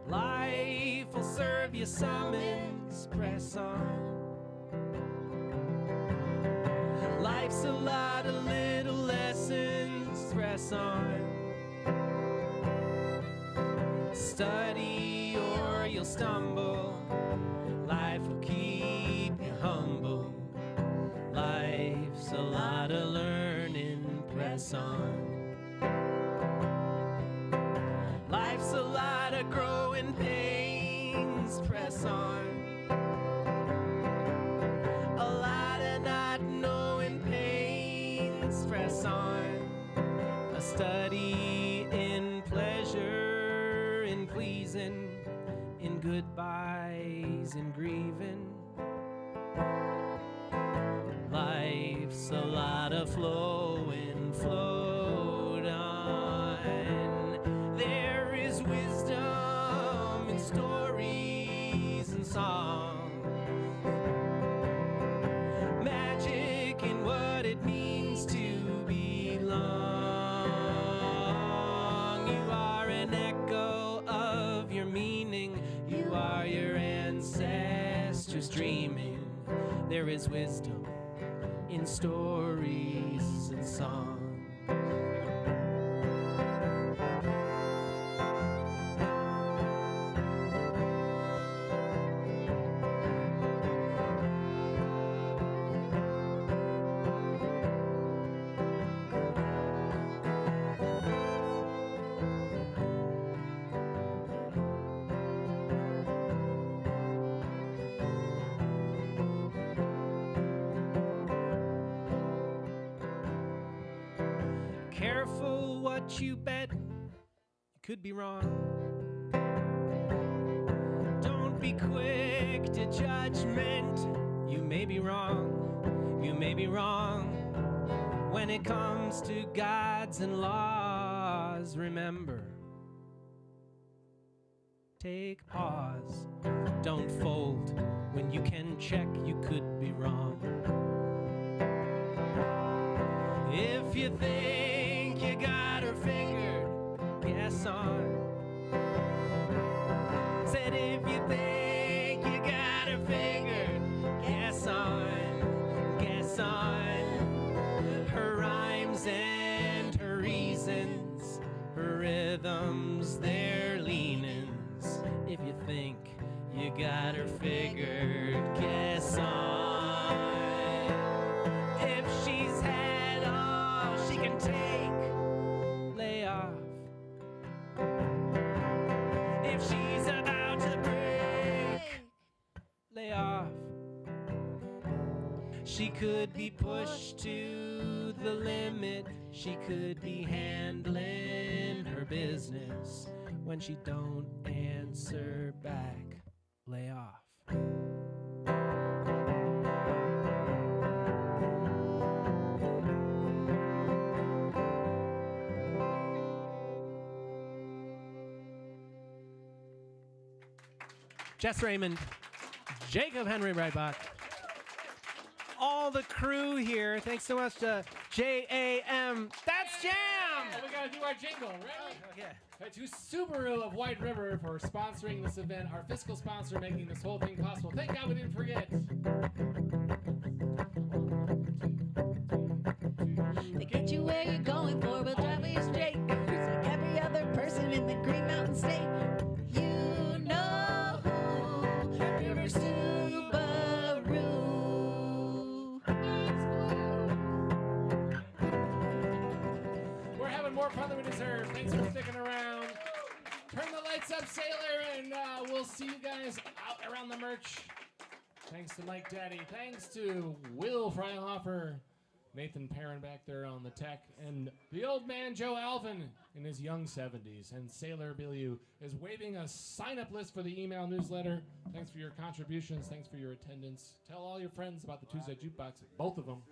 Life will serve you summons, press on. Life's a lot of little lessons, press on. Study or you'll stumble. Life will keep you humble. Life's a lot of learning, press on. Life's a lot of growing pains, press on. A lot of not knowing pains, press on. A study in pleasure, in pleasing, in goodbyes, in grieving. Life's a lot of flowing, float on. There is wisdom in stories and song, magic in what it means to belong. You are an echo of your meaning. You are your ancestors dreaming. There is wisdom in stories and song. Careful what you bet, you could be wrong. Don't be quick to judgment, you may be wrong, you may be wrong. When it comes to gods and laws, remember, take pause, don't fold. When you can check, you could be wrong. If you think you got her figured, guess on. Said if you think you got her figured, guess on, guess on. Her rhymes and her reasons, her rhythms, their leanings. If you think you got her figured, guess on. If she's had all she can take, lay off. If she's about to break, lay off. She could be pushed to the limit. She could be handling her business. When she don't answer back, lay off. Jess Raymond, Jacob Henry Breitbach. All the crew here. Thanks so much to JAM. That's Jam!
Oh, we gotta do our jingle, right?
Okay.
To Subaru of White River for sponsoring this event, our fiscal sponsor making this whole thing possible. Thank God we didn't forget.
They get you where you're going for, we'll drive you straight. Just like every other person in the Green Mountain State. You know who, River Subaru.
We're having more fun than we deserve. Thanks for sticking around. Turn the lights up, Sailor, and we'll see you guys out around the merch. Thanks to Mike Daddy. Thanks to Will Freihofer, Nathan Perrin back there on the tech, and the old man Joe Alvin in his young 70s. And Sailor Biliu is waving a sign-up list for the email newsletter. Thanks for your contributions. Thanks for your attendance. Tell all your friends about the Tuesday Jukebox, both of them.